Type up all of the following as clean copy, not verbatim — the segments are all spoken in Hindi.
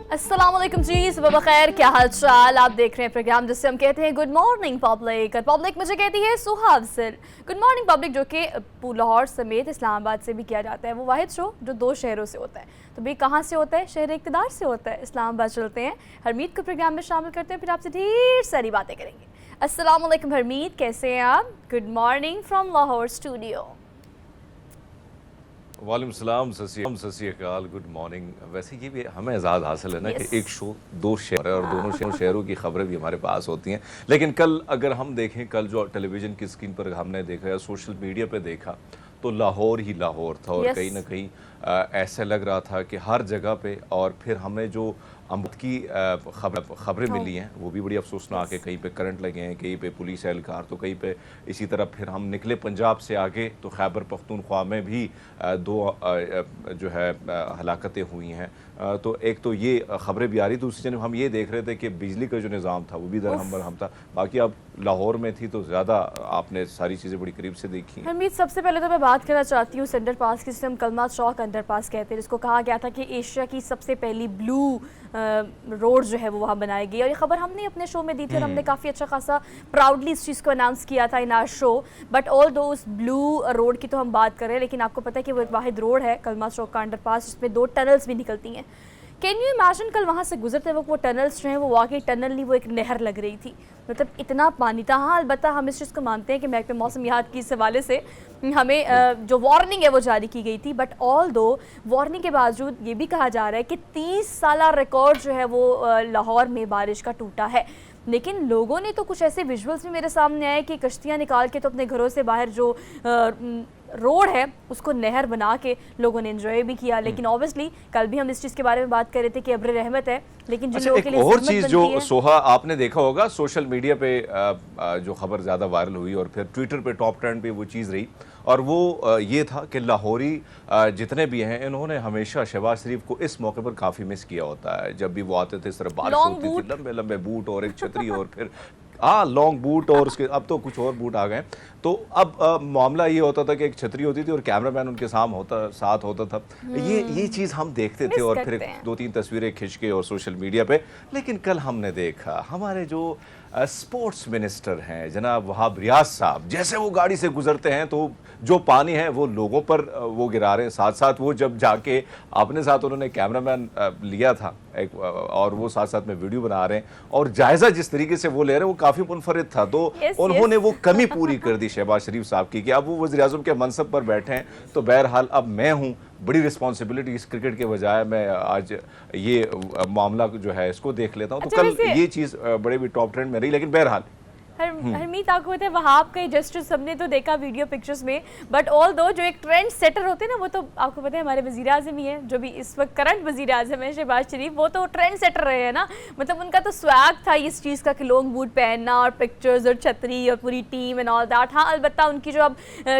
अस्सलाम वालेकुम जी, सुबह बखैर, क्या हाल चाल। आप देख रहे हैं प्रोग्राम जिससे हम कहते हैं गुड मॉर्निंग पब्लिक, और पब्लिक मुझे कहती है सुहाव सिल। गुड मॉर्निंग पब्लिक जो कि लाहौर समेत इस्लामाबाद से भी किया जाता है, वो वाहिद शो जो 2 शहरों से होता है। तो भाई कहाँ से होता है? शहर इक़्तिदार से होता है। इस्लामाबाद चलते हैं, हरमीत को प्रोग्राम में शामिल करते हैं, फिर आपसे ढेर सारी बातें करेंगे। अस्सलाम वालेकुम हरमीत, कैसे हैं आप? Good morning from Lahore studio. वालेकुम सलाम, सत श्री अकाल, गुड मॉर्निंग। वैसे ये भी हमें एजाज़ हासिल है ना कि एक शो 2 शहर है और दोनों शहरों की खबरें भी हमारे पास होती हैं। लेकिन कल अगर हम देखें, कल जो टेलीविज़न की स्क्रीन पर हमने देखा या सोशल मीडिया पे देखा, तो लाहौर ही लाहौर था। और कहीं ना कहीं ऐसा लग रहा था कि हर जगह पे, और फिर हमें जो अमृत की खबरें मिली हैं वो भी बड़ी अफसोसनाक है। कहीं पे करंट लगे हैं, कहीं पे पुलिस एहलकार, तो कहीं पे इसी तरह फिर हम निकले पंजाब से आगे तो खैबर पख्तूनख्वा में भी 2 जो है हलाकतें हुई हैं। तो एक तो ये खबरें भी आ रही, दूसरी जब हम ये देख रहे थे कि बिजली का जो निज़ाम था वो भी दरहम बरहम था। बाकी अब लाहौर में थी तो ज़्यादा आपने सारी चीज़ें बड़ी करीब से देखी। हरमीत, सबसे पहले तो मैं बात करना चाहती हूँ सेंटर पास की, जिसे हम कलमा चौक अंडर पास कहते हैं, जिसको कहा गया था कि एशिया की सबसे पहली ब्लू रोड जो है वो वहाँ बनाई गई। और ये खबर हमने अपने शो में दी थी और हमने काफ़ी अच्छा खासा प्राउडली इस चीज़ को अनाउंस किया था in our show. But although उस ब्लू रोड की तो हम बात करें, लेकिन आपको पता है कि वो एक वाहिद रोड है कलमा चौक का अंडर पास, जिसमें 2 टनल्स भी निकलती हैं। कैन यू इमेजिन, कल वहाँ से गुजरते वक्त वो टनल्स जो हैं वो वाकई टनल नहीं, वो एक नहर लग रही थी। मतलब इतना पानी था। हाँ, अलबत्ता हम इस चीज़ को मानते हैं कि महकमे मौसम याद की इस हवाले से हमें जो वार्निंग है वो जारी की गई थी। बट ऑल दो वार्निंग के बावजूद ये भी कहा जा रहा है कि 30 साला रिकॉर्ड जो है वो लाहौर में बारिश का टूटा है। लेकिन लोगों ने तो कुछ ऐसे विजुअल्स भी मेरे सामने आए कि कश्तियाँ निकाल के तो अपने घरों से बाहर जो रोड है उसको नहर बना के लोगों ने एंजॉय भी किया। लेकिन ऑब्वियसली कल भी हम इस चीज़ के बारे में बात कर रहे थे कि अब्र रहमत है, लेकिन जिन लोगों के लिए और चीज़ जो सोहा आपने देखा होगा सोशल मीडिया पे जो खबर ज़्यादा वायरल हुई और फिर ट्विटर पे टॉप ट्रेंड पे वो चीज़ रही, और वो ये था कि लाहौरी जितने भी हैं इन्होंने हमेशा शहबाज शरीफ को इस मौके पर काफ़ी मिस किया होता है। जब भी वो आते थे, सिर्फ बारिश होती थी, लंबे लंबे बूट और एक छतरी और फिर लॉन्ग बूट, और उसके अब तो कुछ और बूट आ गए। तो अब मामला ये होता था कि एक छतरी होती थी और कैमरामैन उनके साथ होता था। ये चीज़ हम देखते थे और फिर 2-3 तस्वीरें खिंच के और सोशल मीडिया पे। लेकिन कल हमने देखा हमारे जो स्पोर्ट्स मिनिस्टर हैं जनाब वहाब रियाज साहब, जैसे वो गाड़ी से गुजरते हैं तो जो पानी है वो लोगों पर वो गिरा रहे हैं। साथ साथ वो जब जाके अपने साथ उन्होंने कैमरामैन लिया था एक, और वो साथ साथ में वीडियो बना रहे हैं, और जायजा जिस तरीके से वो ले रहे हैं वो काफ़ी मुनफरिद था। तो उन्होंने वो कमी पूरी कर दी शहबाज शरीफ साहब की कि अब वो वज़ीर आज़म के मनसब पर बैठे हैं। तो बहरहाल अब मैं हूँ, बड़ी रिस्पॉन्सिबिलिटी इस क्रिकेट के बजाय मैं आज ये मामला जो है इसको देख लेता हूँ। तो कल ये चीज़ बड़े भी टॉप ट्रेंड में रही। लेकिन बहरहाल हरमीत, आपको पता है वहाब का जस्टिस सबने तो देखा वीडियो पिक्चर्स में, बट ऑल दो जो एक ट्रेंड सेटर होते हैं ना, वो तो आपको पता है हमारे वज़ीर आज़म ही है, जो भी इस वक्त करंट वज़ीर आज़म है शहबाज शरीफ, वो तो ट्रेंड सेटर रहे हैं ना। मतलब उनका तो स्वैग था इस चीज़ का कि लॉन्ग बूट पहनना और पिक्चर्स और छतरी और पूरी टीम एंड ऑल दैट। हाँ, अलबत्ता उनकी जो अब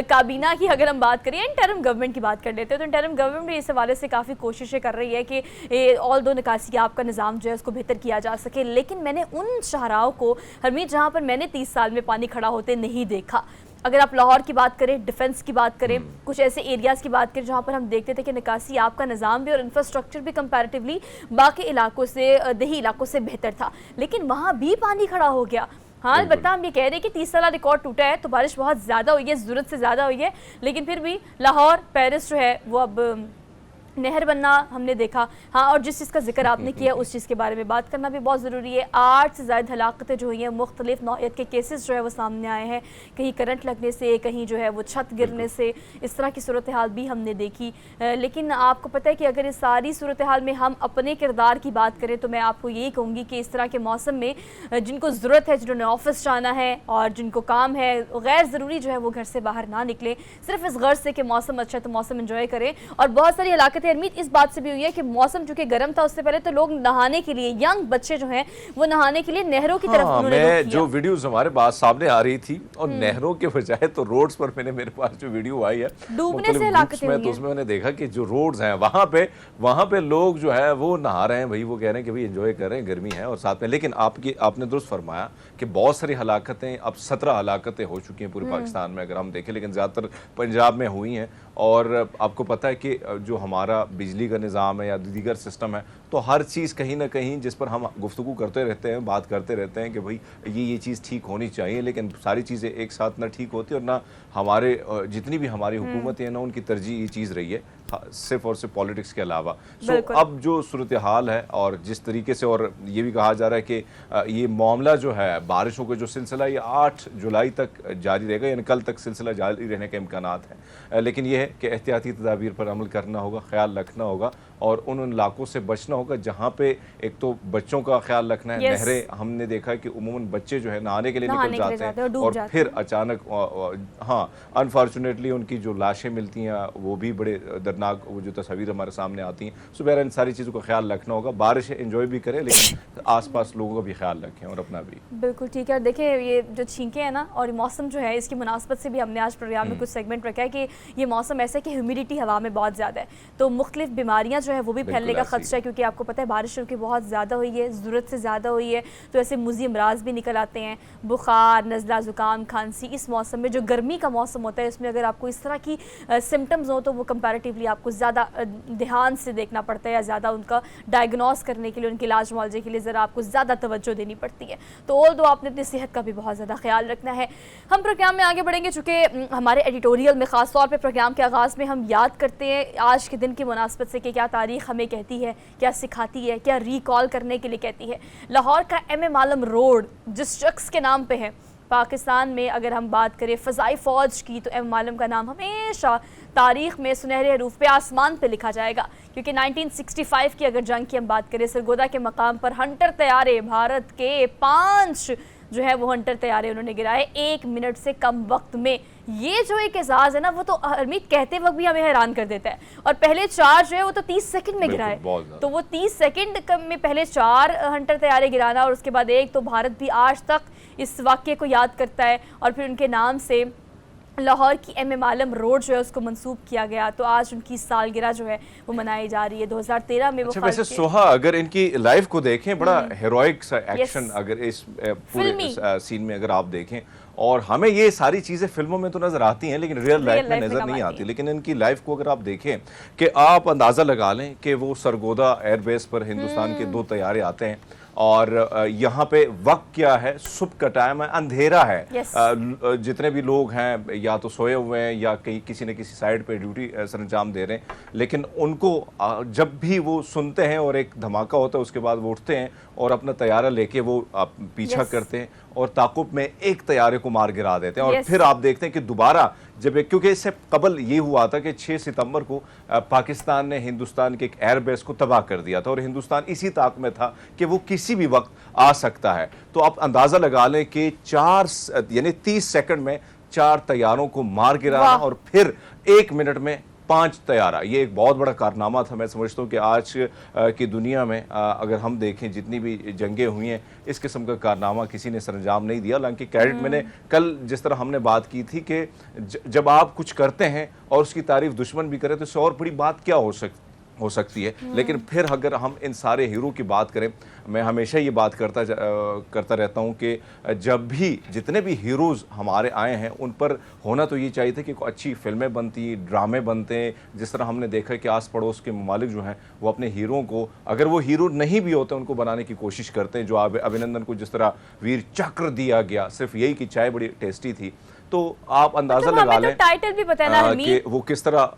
काबीना की अगर हम बात करें, इंटरिम गवर्नमेंट की बात कर लेते हैं, तो इंटरिम गवर्नमेंट भी इस हवाले से काफ़ी कोशिशें कर रही है कि ऑल दो निकासी आपका निज़ाम जो है उसको बेहतर किया जा सके। लेकिन मैंने उन शाहराओं को हरमीत जहाँ पर मैंने 30 साल में पानी खड़ा होते नहीं देखा। अगर आप लाहौर की बात करें, डिफेंस की बात करें, कुछ ऐसे एरियाज़ की बात करें जहाँ पर हम देखते थे कि निकासी आपका निज़ाम भी और इंफ्रास्ट्रक्चर भी कंपैरेटिवली बाकी इलाकों से, देही इलाकों से बेहतर था, लेकिन वहाँ भी पानी खड़ा हो गया। हाँ, अलबत्ता हम ये कह रहे हैं कि 30 साल रिकॉर्ड टूटा है तो बारिश बहुत ज़्यादा हुई है, ज़रूरत से ज़्यादा हुई है, लेकिन फिर भी लाहौर पेरिस जो है वो अब नहर बनना हमने देखा। हाँ, और जिस चीज़ का जिक्र आपने किया उस चीज़ के बारे में बात करना भी बहुत ज़रूरी है। 8 से ज़्यादा हलाकतें जो हुई हैं, मुख्तलिफ नौइयत के केसेस जो है वो सामने आए हैं, कहीं करंट लगने से, कहीं जो है वो छत गिरने से, इस तरह की सूरत हाल भी हमने देखी। लेकिन आपको पता है कि अगर इस सारी सूरत हाल में हम अपने किरदार की बात करें तो मैं आपको यही कहूँगी कि इस तरह के मौसम में जिनको ज़रूरत है, जिन्होंने ऑफिस जाना है और जिनको काम है, गैर ज़रूरी जो है वो घर से बाहर ना निकले, सिर्फ इस गर्ज से कि मौसम अच्छा है तो मौसम इन्जॉय करें। और बहुत सारी हलाकतें हरमीत इस बात से भी हुई है कि मौसम चूंकि गर्म था, उससे पहले तो लोग नहाने के लिए, यंग बच्चे जो हैं वो नहाने के लिए नहरों की तरफ उन्होंने रुख किया। जो वीडियोस हमारे पास सामने आ रही थी और नहरों के बजाय तो रोड्स पर मेरे पास जो वीडियो आई है डूबने से हलाकतें हुई हैं। तो उसमें मैंने देखा कि जो रोड्स हैं वहां पे लोग जो है वो नहा रहे हैं, भाई वो कह रहे हैं कि भाई एंजॉय कर रहे हैं, गर्मी है और साथ में। लेकिन आपने दुरुस्त फरमाया कि बहुत सारी हलाकतें, अब 17 हलाकतें हो चुकी हैं पूरे पाकिस्तान में अगर हम देखें, लेकिन ज़्यादातर पंजाब में हुई हैं। और आपको पता है कि जो हमारा तरह बिजली का निज़ाम है या दीगर सिस्टम है, तो हर चीज़ कहीं ना कहीं जिस पर हम गुफ्तगू करते रहते हैं, बात करते रहते हैं कि भाई ये चीज़ ठीक होनी चाहिए, लेकिन सारी चीज़ें एक साथ ना ठीक होती और ना हमारे जितनी भी हमारी हुकूमतें हैं ना उनकी तरजीह ये चीज़ रही है सिर्फ और सिर्फ पॉलिटिक्स के अलावा। सो अब जो सूरत हाल है और जिस तरीके से, और ये भी कहा जा रहा है कि ये मामला जो है बारिशों का जो सिलसिला ये 8 जुलाई तक जारी रहेगा, यानी कल तक सिलसिला जारी रहने के इम्कानात हैं, लेकिन यह है कि एहतियाती तदाबीर पर अमल करना होगा, ख्याल रखना होगा और उन इलाकों से बचना होगा जहाँ पे एक तो बच्चों का ख्याल रखना है। नहरें हमने देखा है कि उमूमन बच्चे जो है नहाने के लिए निकल जाते हैं और फिर अचानक हाँ अनफॉर्चुनेटली उनकी जो लाशें मिलती हैं वो भी बड़े दर्दनाक, वो जो तस्वीर हमारे सामने आती हैं। सुबह इन सारी चीज़ों का ख्याल रखना होगा, बारिश एंजॉय भी करें लेकिन आसपास लोगों का भी ख्याल रखें और अपना भी। बिल्कुल ठीक है। देखिए ये जो छींके हैं ना और मौसम जो है, इसकी मुनासबत से भी हमने आज प्रोग्राम में कुछ सेगमेंट रखा है कि ये मौसम ऐसा है कि ह्यूमिडिटी हवा में बहुत ज़्यादा है, तो मुख्तलिफ बीमारियाँ जो है वो भी फैलने का खदशा है, क्योंकि आपको पता है बारिश की बहुत ज़्यादा हुई है, ज़रूरत से ज़्यादा हुई है, तो ऐसे मुज़ी अमराज भी निकल आते हैं, बुखार, नज़ला, ज़ुकाम, खांसी। इस मौसम में जो गर्मी का मौसम होता है इसमें अगर आपको इस तरह की सिम्टम्स हो तो वो कंपैरेटिवली आपको ज़्यादा ध्यान से देखना पड़ता है या ज़्यादा उनका डायग्नोस करने के लिए, उनके इलाज मुआवजे के लिए ज़रा आपको ज़्यादा तवज्जो देनी पड़ती है। तो ऑल दो आपने अपनी सेहत का भी बहुत ज़्यादा ख्याल रखना है। हम प्रोग्राम में आगे बढ़ेंगे, चूँकि हमारे एडिटोरियल में ख़ास तौर पर प्रोग्राम के आगाज़ में हम याद करते हैं आज के दिन की मुनासबत से कि क्या तारीख़ हमें कहती है, क्या सिखाती है, क्या रिकॉल करने के लिए कहती है। लाहौर का एम आलम रोड जिस शख्स के नाम पे है, पाकिस्तान में अगर हम बात करें फ़ज़ाई फ़ौज की, तो एम आलम का नाम हमेशा तारीख़ में सुनहरे हरूफ पे आसमान पे लिखा जाएगा, क्योंकि 1965 की अगर जंग की हम बात करें, सरगोदा के मकाम पर हंटर तैयारे, भारत के 5 जो है वो हंटर तैयारे उन्होंने गिराए 1 मिनट से कम वक्त में। ये जो एक एजाज़ है ना वो तो हरमीत कहते वक्त भी हमें हैरान कर देता है। और पहले 4 जो है वो तो 30 सेकंड में गिराए, तो वो 30 सेकंड में पहले 4 हंटर तैयारे गिराना और उसके बाद 1, तो भारत भी आज तक इस वाक़ये को याद करता है और फिर उनके नाम से लाहौर की एम आलम रोड जो है उसको मंसूब किया गया। तो आज उनकी सालगिरह जो है वो मनाई जा रही है। 2013 में वो वैसे सोहा अगर इनकी लाइफ को देखें बड़ा हेरोइक सा एक्शन अगर इस पूरे सीन में अगर आप देखें, और हमें ये सारी चीज़ें फिल्मों में तो नज़र आती हैं लेकिन रियल लाइफ में नज़र नहीं आती। लेकिन इनकी लाइफ को अगर आप देखें कि आप अंदाज़ा लगा लें कि वो सरगोदा एयरबेस पर हिंदुस्तान के 2 तैयारे आते हैं और यहाँ पे वक्त क्या है, सुबह का टाइम है, अंधेरा है, जितने भी लोग हैं या तो सोए हुए हैं या कहीं किसी न किसी साइड पे ड्यूटी सरंजाम दे रहे हैं, लेकिन उनको जब भी वो सुनते हैं और एक धमाका होता है उसके बाद वो उठते हैं और अपना तैयारा लेके वो पीछा करते हैं और ताकुब में एक तैयारे को मार गिरा देते हैं। और फिर आप देखते हैं कि दोबारा जब, क्योंकि इससे कबल ये हुआ था कि 6 सितंबर को पाकिस्तान ने हिंदुस्तान के एक एयरबेस को तबाह कर दिया था और हिंदुस्तान इसी ताक में था कि वो किसी भी वक्त आ सकता है। तो आप अंदाज़ा लगा लें कि 30 सेकंड में 4 तैयारों को मार गिराना और फिर 1 मिनट में 5 तैयारा, ये एक बहुत बड़ा कारनामा था। मैं समझता हूँ कि आज की दुनिया में अगर हम देखें जितनी भी जंगें हुई हैं इस किस्म का कारनामा किसी ने सरंजाम नहीं दिया। हालांकि क्रेडिट मैंने कल जिस तरह हमने बात की थी कि जब आप कुछ करते हैं और उसकी तारीफ दुश्मन भी करे तो इससे और बड़ी बात क्या हो सकती है। लेकिन फिर अगर हम इन सारे हीरो की बात करें, मैं हमेशा ये बात करता रहता हूँ कि जब भी जितने भी हीरोज़ हमारे आए हैं उन पर होना तो ये चाहिए था कि अच्छी फिल्में बनती, ड्रामे बनते। जिस तरह हमने देखा कि आस पड़ोस के ममालिक जो हैं वो अपने हीरों को, अगर वो हीरो नहीं भी होते, उनको बनाने की कोशिश करते हैं। जो अभिनंदन को जिस तरह वीर चक्र दिया गया सिर्फ यही कि चाय बड़ी टेस्टी थी, तो आप अंदाज़ा लगा लें टाइटल भी पता है ना कि वो किस तरह,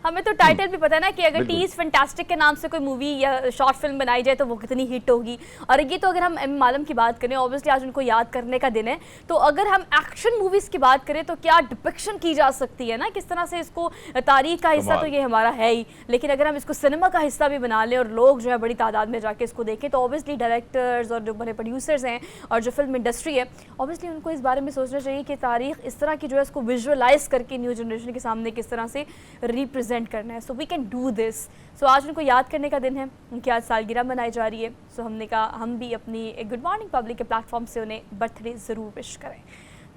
हमें तो टाइटल भी पता है ना कि अगर टी इज फैंटास्टिक के नाम से कोई मूवी या शॉर्ट फिल्म बनाई जाए तो वो कितनी हिट होगी। और ये तो अगर हम एम आलम की बात करें, ऑब्वियसली आज उनको याद करने का दिन है, तो अगर हम एक्शन मूवीज़ की बात करें तो क्या डिपिक्शन की जा सकती है ना, किस तरह से इसको तारीख का हिस्सा तो ये हमारा है ही, लेकिन अगर हम इसको सिनेमा का हिस्सा भी बना लें और लोग जो है बड़ी तादाद में जाके इसको देखें, तो ऑब्वियसली डायरेक्टर्स और जो बड़े प्रोड्यूसर्स हैं और जो फिल्म इंडस्ट्री है, ऑब्वियसली उनको इस बारे में सोचना चाहिए कि तारीख इस तरह की जो है इसको विजुअलाइज करके न्यू जनरेशन के सामने किस तरह से रिप्रेजेंट करना है। So we can do this. So आज उनको याद करने का दिन है, उनकी आज सालगिरह मनाई जा रही है। सो हमने कहा हम भी अपनी एक गुड मॉर्निंग पब्लिक के प्लेटफॉर्म से उन्हें बर्थडे ज़रूर विश करें।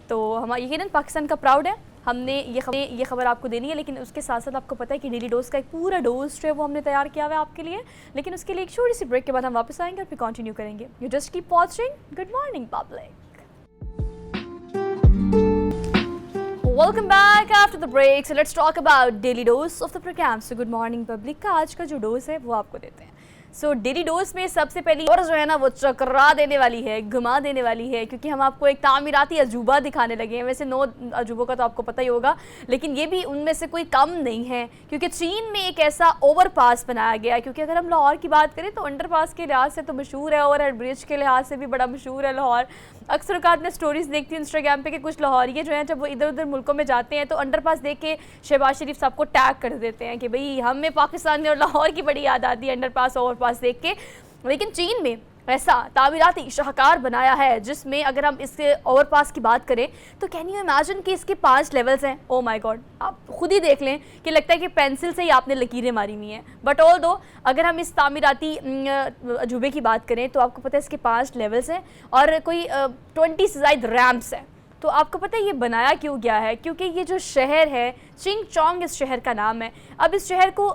तो हम यकीनन पाकिस्तान का प्राउड है, हमने ये खबर आपको देनी है, लेकिन उसके साथ साथ आपको पता है कि डेली डोज का एक पूरा डोज जो है वो हमने तैयार किया हुआ है आपके लिए। लेकिन उसके लिए एक छोटी सी ब्रेक के बाद हम वापस आएंगे और फिर कंटिन्यू करेंगे। You just keep watching good morning public. Welcome back after the break. So let's talk about daily dose of the programme. So good morning public का आज का जो डोज है वो आपको देते हैं। सो डेली डोज में सबसे पहली और जो है ना वो चकरा देने वाली है, घुमा देने वाली है, क्योंकि हम आपको एक तामीराती अजूबा दिखाने लगे हैं। वैसे 9 अजूबों का तो आपको पता ही होगा, लेकिन ये भी उनमें से कोई कम नहीं है, क्योंकि चीन में एक ऐसा ओवरपास बनाया गया है। क्योंकि अगर हम लाहौर की बात करें तो अंडरपास के लिहाज से तो मशहूर है, ओवरहेड ब्रिज के लिहाज से भी बड़ा मशहूर है लाहौर। अक्सर औकात मैं स्टोरीज़ देखती हूँ इंस्टाग्राम पे कि कुछ लाहौरिये जो हैं जब वो इधर उधर मुल्कों में जाते हैं तो अंडरपास देख के शहबाज शरीफ साहब को टैग कर देते हैं कि भाई हमें पाकिस्तान में और लाहौर की बड़ी याद आती है अंडरपास ओवरपास देख के। लेकिन चीन में ऐसा तामीराती शाहकार बनाया है जिसमें अगर हम इसके ओवरपास की बात करें तो कैन यू इमेजिन कि इसके 5 लेवल्स हैं। ओ माय गॉड, आप खुद ही देख लें कि लगता है कि पेंसिल से ही आपने लकीरें मारी हुई हैं। बट ऑल दो अगर हम इस तामीराती अजूबे की बात करें तो आपको पता है इसके 5 लेवल्स हैं और कोई 20 से ज़ायद रैम्प्स हैं। तो आपको पता है ये बनाया क्यों गया है? क्योंकि ये जो शहर है चिंग चोंग इस शहर का नाम है। अब इस शहर को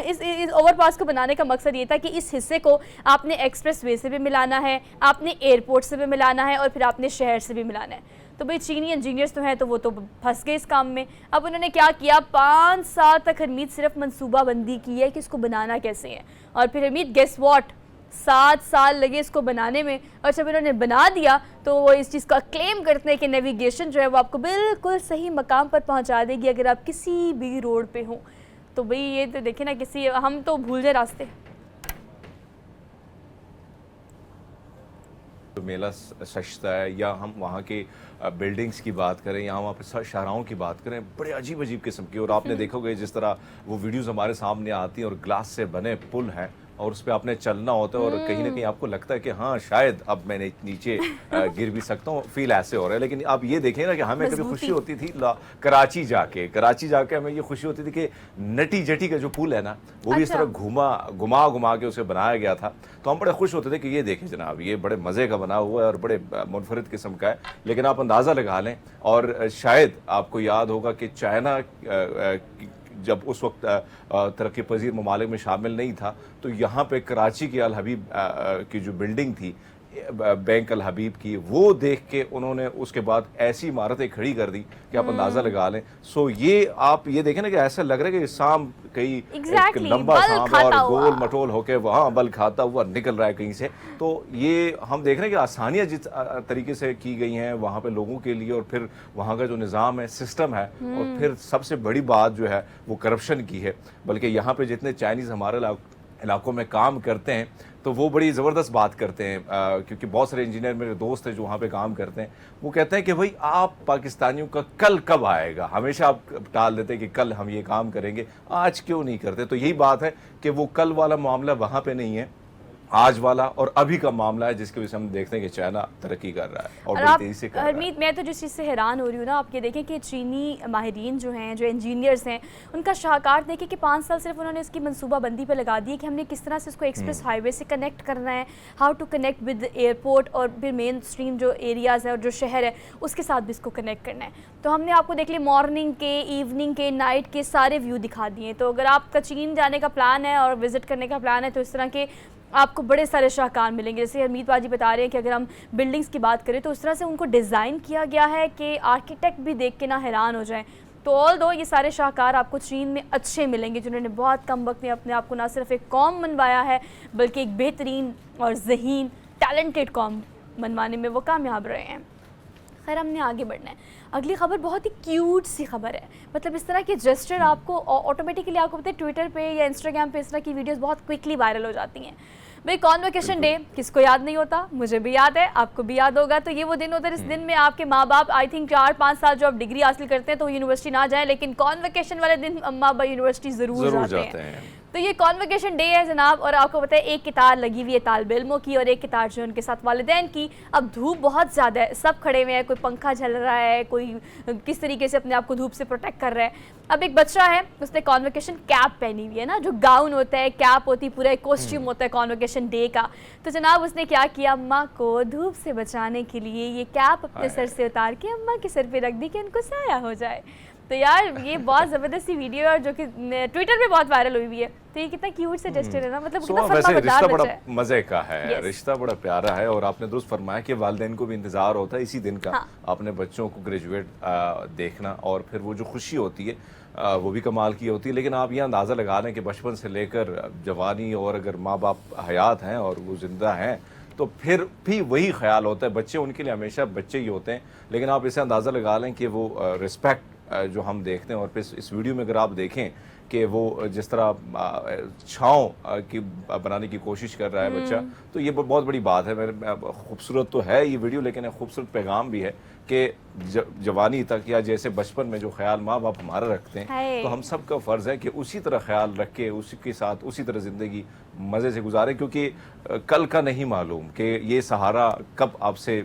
इस ओवरपास को बनाने का मकसद ये था कि इस हिस्से को आपने एक्सप्रेस वे से भी मिलाना है, आपने एयरपोर्ट से भी मिलाना है और फिर आपने शहर से भी मिलाना है। तो भाई चीनी इंजीनियर्स तो हैं तो वो तो फंस गए इस काम में। अब उन्होंने क्या किया, 5 साल तक हरमीत सिर्फ मनसूबाबंदी की है कि इसको बनाना कैसे है। और फिर हरमीत गेस व्हाट, 7 साल लगे इसको बनाने में। और जब इन्होंने बना दिया तो वो इस चीज़ का क्लेम करते हैं कि नेविगेशन जो है वो आपको बिल्कुल सही मकाम पर पहुंचा देगी अगर आप किसी भी रोड पे हो। तो भाई ये तो देखें ना, किसी हम तो भूल जाए रास्ते। तो मेला सजता है या हम वहाँ के बिल्डिंग्स की बात करें या वहाँ पे शाहराहों की बात करें, बड़े अजीब अजीब किस्म की। और आपने देखोगे जिस तरह वो वीडियोस हमारे सामने आती हैं और ग्लास से बने पुल हैं और उस पर आपने चलना होता है और कहीं ना कहीं आपको लगता है कि हाँ शायद अब मैं नीचे गिर भी सकता हूँ, फील ऐसे हो रहा है। लेकिन आप ये देखें ना कि हमें कभी खुशी होती थी कराची जाके हमें ये खुशी होती थी कि नटी जटी का जो पुल है ना वो भी इस तरह घुमा के उसे बनाया गया था। तो हम बड़े खुश होते थे कि ये देखें जनाब ये बड़े मज़े का बना हुआ है और बड़े मुनफरिद किस्म का है। लेकिन आप अंदाज़ा लगा लें, और शायद आपको याद होगा कि चाइना जब उस वक्त तरक्की पजीर ममालिक में शामिल नहीं था तो यहाँ पे कराची की अल हबीब की जो बिल्डिंग थी बैंक अल हबीब की, वो देख के उन्होंने उसके बाद ऐसी इमारतें खड़ी कर दी कि आप अंदाज़ा लगा लें। सो ये आप ये देखें ना कि ऐसा लग रहा है कि सांप कहीं एक लंबा सांप और गोल मटोल होके वहाँ बल खाता हुआ निकल रहा है कहीं से। तो ये हम देख रहे हैं कि आसानियाँ जिस तरीके से की गई हैं वहाँ पे लोगों के लिए, और फिर वहाँ का जो निज़ाम है, सिस्टम है, और फिर सबसे बड़ी बात जो है वो करप्शन की है। बल्कि यहाँ पे जितने चाइनीज़ हमारे इलाकों में काम करते हैं तो वो बड़ी ज़बरदस्त बात करते हैं, क्योंकि बहुत सारे इंजीनियर मेरे दोस्त हैं जो वहाँ पे काम करते हैं। वो कहते हैं कि भाई आप पाकिस्तानियों का कल कब आएगा, हमेशा आप टाल देते हैं कि कल हम ये काम करेंगे, आज क्यों नहीं करते। तो यही बात है कि वो कल वाला मामला वहाँ पे नहीं है, आज वाला और अभी का मामला है, जिसकी वजह से हम देखते हैं कि चाइना तरक्की कर रहा है और बड़ी तेजी से कर रहा है। हरमीत, मैं तो जिस चीज़ से हैरान हो रही हूँ ना, आप ये देखें कि चीनी माहिरीन जो हैं, जो इंजीनियर्स हैं, उनका शाहकार देखें कि 5 साल सिर्फ उन्होंने इसकी मनसूबाबंदी पे लगा दी है कि हमने किस तरह से इसको एक्सप्रेस हाईवे से कनेक्ट करना है, how to connect with airport और फिर मेन स्ट्रीम जो एरियाज़ है और जो शहर है उसके साथ भी इसको कनेक्ट करना है। तो हमने आपको देख लिया मॉर्निंग के, इवनिंग के, नाइट के सारे व्यू दिखा दिए। तो अगर आपका चीन जाने का प्लान है और विज़िट करने का प्लान है तो इस तरह के आपको बड़े सारे शाहकार मिलेंगे। जैसे हरमीत बाजी बता रहे हैं कि अगर हम बिल्डिंग्स की बात करें तो उस तरह से उनको डिज़ाइन किया गया है कि आर्किटेक्ट भी देख के ना हैरान हो जाएं। तो ऑल दो ये सारे शाहकार आपको चीन में अच्छे मिलेंगे जिन्होंने बहुत कम वक्त में अपने आप को ना सिर्फ एक कौम मनवाया है बल्कि एक बेहतरीन और ज़हीन टैलेंटेड कौम मनवाने में वो कामयाब रहे हैं। खैर, हमने आगे बढ़ना है। अगली खबर बहुत ही क्यूट सी खबर है। मतलब इस तरह के जेस्चर आपको ऑटोमेटिकली आपको पता है ट्विटर पे या इंस्टाग्राम पे इस तरह की वीडियोस बहुत क्विकली वायरल हो जाती हैं। भाई कॉन्वोकेशन डे किसको याद नहीं होता, मुझे भी याद है, आपको भी याद होगा। तो ये वो दिन होता है इस दिन में आपके माँ बाप आई थिंक 4-5 साल जो आप डिग्री हासिल करते हैं तो यूनिवर्सिटी ना जाए, लेकिन कॉन्वोकेशन वाले दिन अम्मा अब्बा यूनिवर्सिटी ज़रूर जाते हैं। तो ये कॉन्वोकेशन डे है जनाब, और आपको पता है एक कितार लगी हुई है तालिब इल्मों की और एक कितार जो उनके साथ वालिदैन की। अब धूप बहुत ज़्यादा है, सब खड़े हुए हैं, कोई पंखा चल रहा है, कोई किस तरीके से अपने आप को धूप से प्रोटेक्ट कर रहा है। अब एक बच्चा है, उसने कॉन्वोकेशन कैप पहनी हुई है ना, जो गाउन होता है, कैप होती है, पूरा एक कॉस्ट्यूम होता है कॉन्वोकेशन डे का। तो जनाब उसने क्या किया, अम्मा को धूप से बचाने के लिए ये कैप अपने सर से उतार के अम्मा के सर पे रख दी कि उनको साया हो जाए। तो यार ये बहुत ज़बरदस्त सी वीडियो है और जो कि ट्विटर पे बहुत वायरल हुई हुई है। तो ये कितना क्यूट सा जेस्चर है ना, मतलब कितना वैसे फर्माबरदार रिश्ता बड़ा बच्चा है। मजे का है, Yes. रिश्ता बड़ा प्यारा है। और आपने दुरुस्त फरमाया कि वालिदैन को भी इंतजार होता है इसी दिन का, हाँ। अपने बच्चों को ग्रेजुएट देखना, और फिर वो जो खुशी होती है वो भी कमाल की होती है। लेकिन आप ये अंदाज़ा लगा लें कि बचपन से लेकर जवानी, और अगर माँ बाप हयात हैं और वो ज़िंदा हैं, तो फिर भी वही ख्याल होता है। बच्चे उनके लिए हमेशा बच्चे ही होते हैं। लेकिन आप इसे अंदाज़ा लगा लें कि वो रिस्पेक्ट जो हम देखते हैं, और फिर इस वीडियो में अगर आप देखें कि वो जिस तरह छाँव की बनाने की कोशिश कर रहा है बच्चा, तो ये बहुत बड़ी बात है। मेरे खूबसूरत तो है ये वीडियो, लेकिन एक खूबसूरत पैगाम भी है कि जवानी तक या जैसे बचपन में जो ख्याल माँ बाप हमारा रखते हैं, तो हम सब का फ़र्ज़ है कि उसी तरह ख्याल रख के उसी के साथ उसी तरह ज़िंदगी मज़े से गुजारें, क्योंकि कल का नहीं मालूम कि ये सहारा कब आपसे